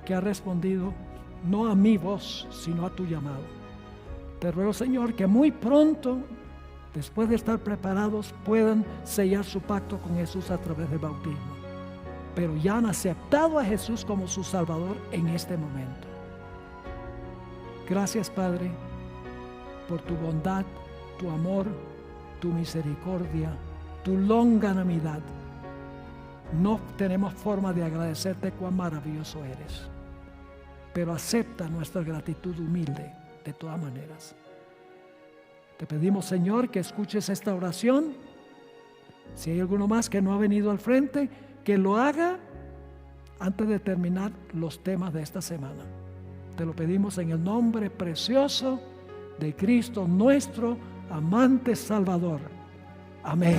que ha respondido no a mi voz, sino a tu llamado. Te ruego, Señor, que muy pronto, después de estar preparados, puedan sellar su pacto con Jesús a través del bautismo. Pero ya han aceptado a Jesús como su Salvador en este momento. Gracias, Padre, por tu bondad, tu amor, tu misericordia, tu longanimidad. No tenemos forma de agradecerte cuán maravilloso eres, pero acepta nuestra gratitud humilde de todas maneras. Te pedimos, Señor, que escuches esta oración. Si hay alguno más que no ha venido al frente, que lo haga antes de terminar los temas de esta semana. Te lo pedimos en el nombre precioso de Cristo, nuestro amante Salvador. Amén.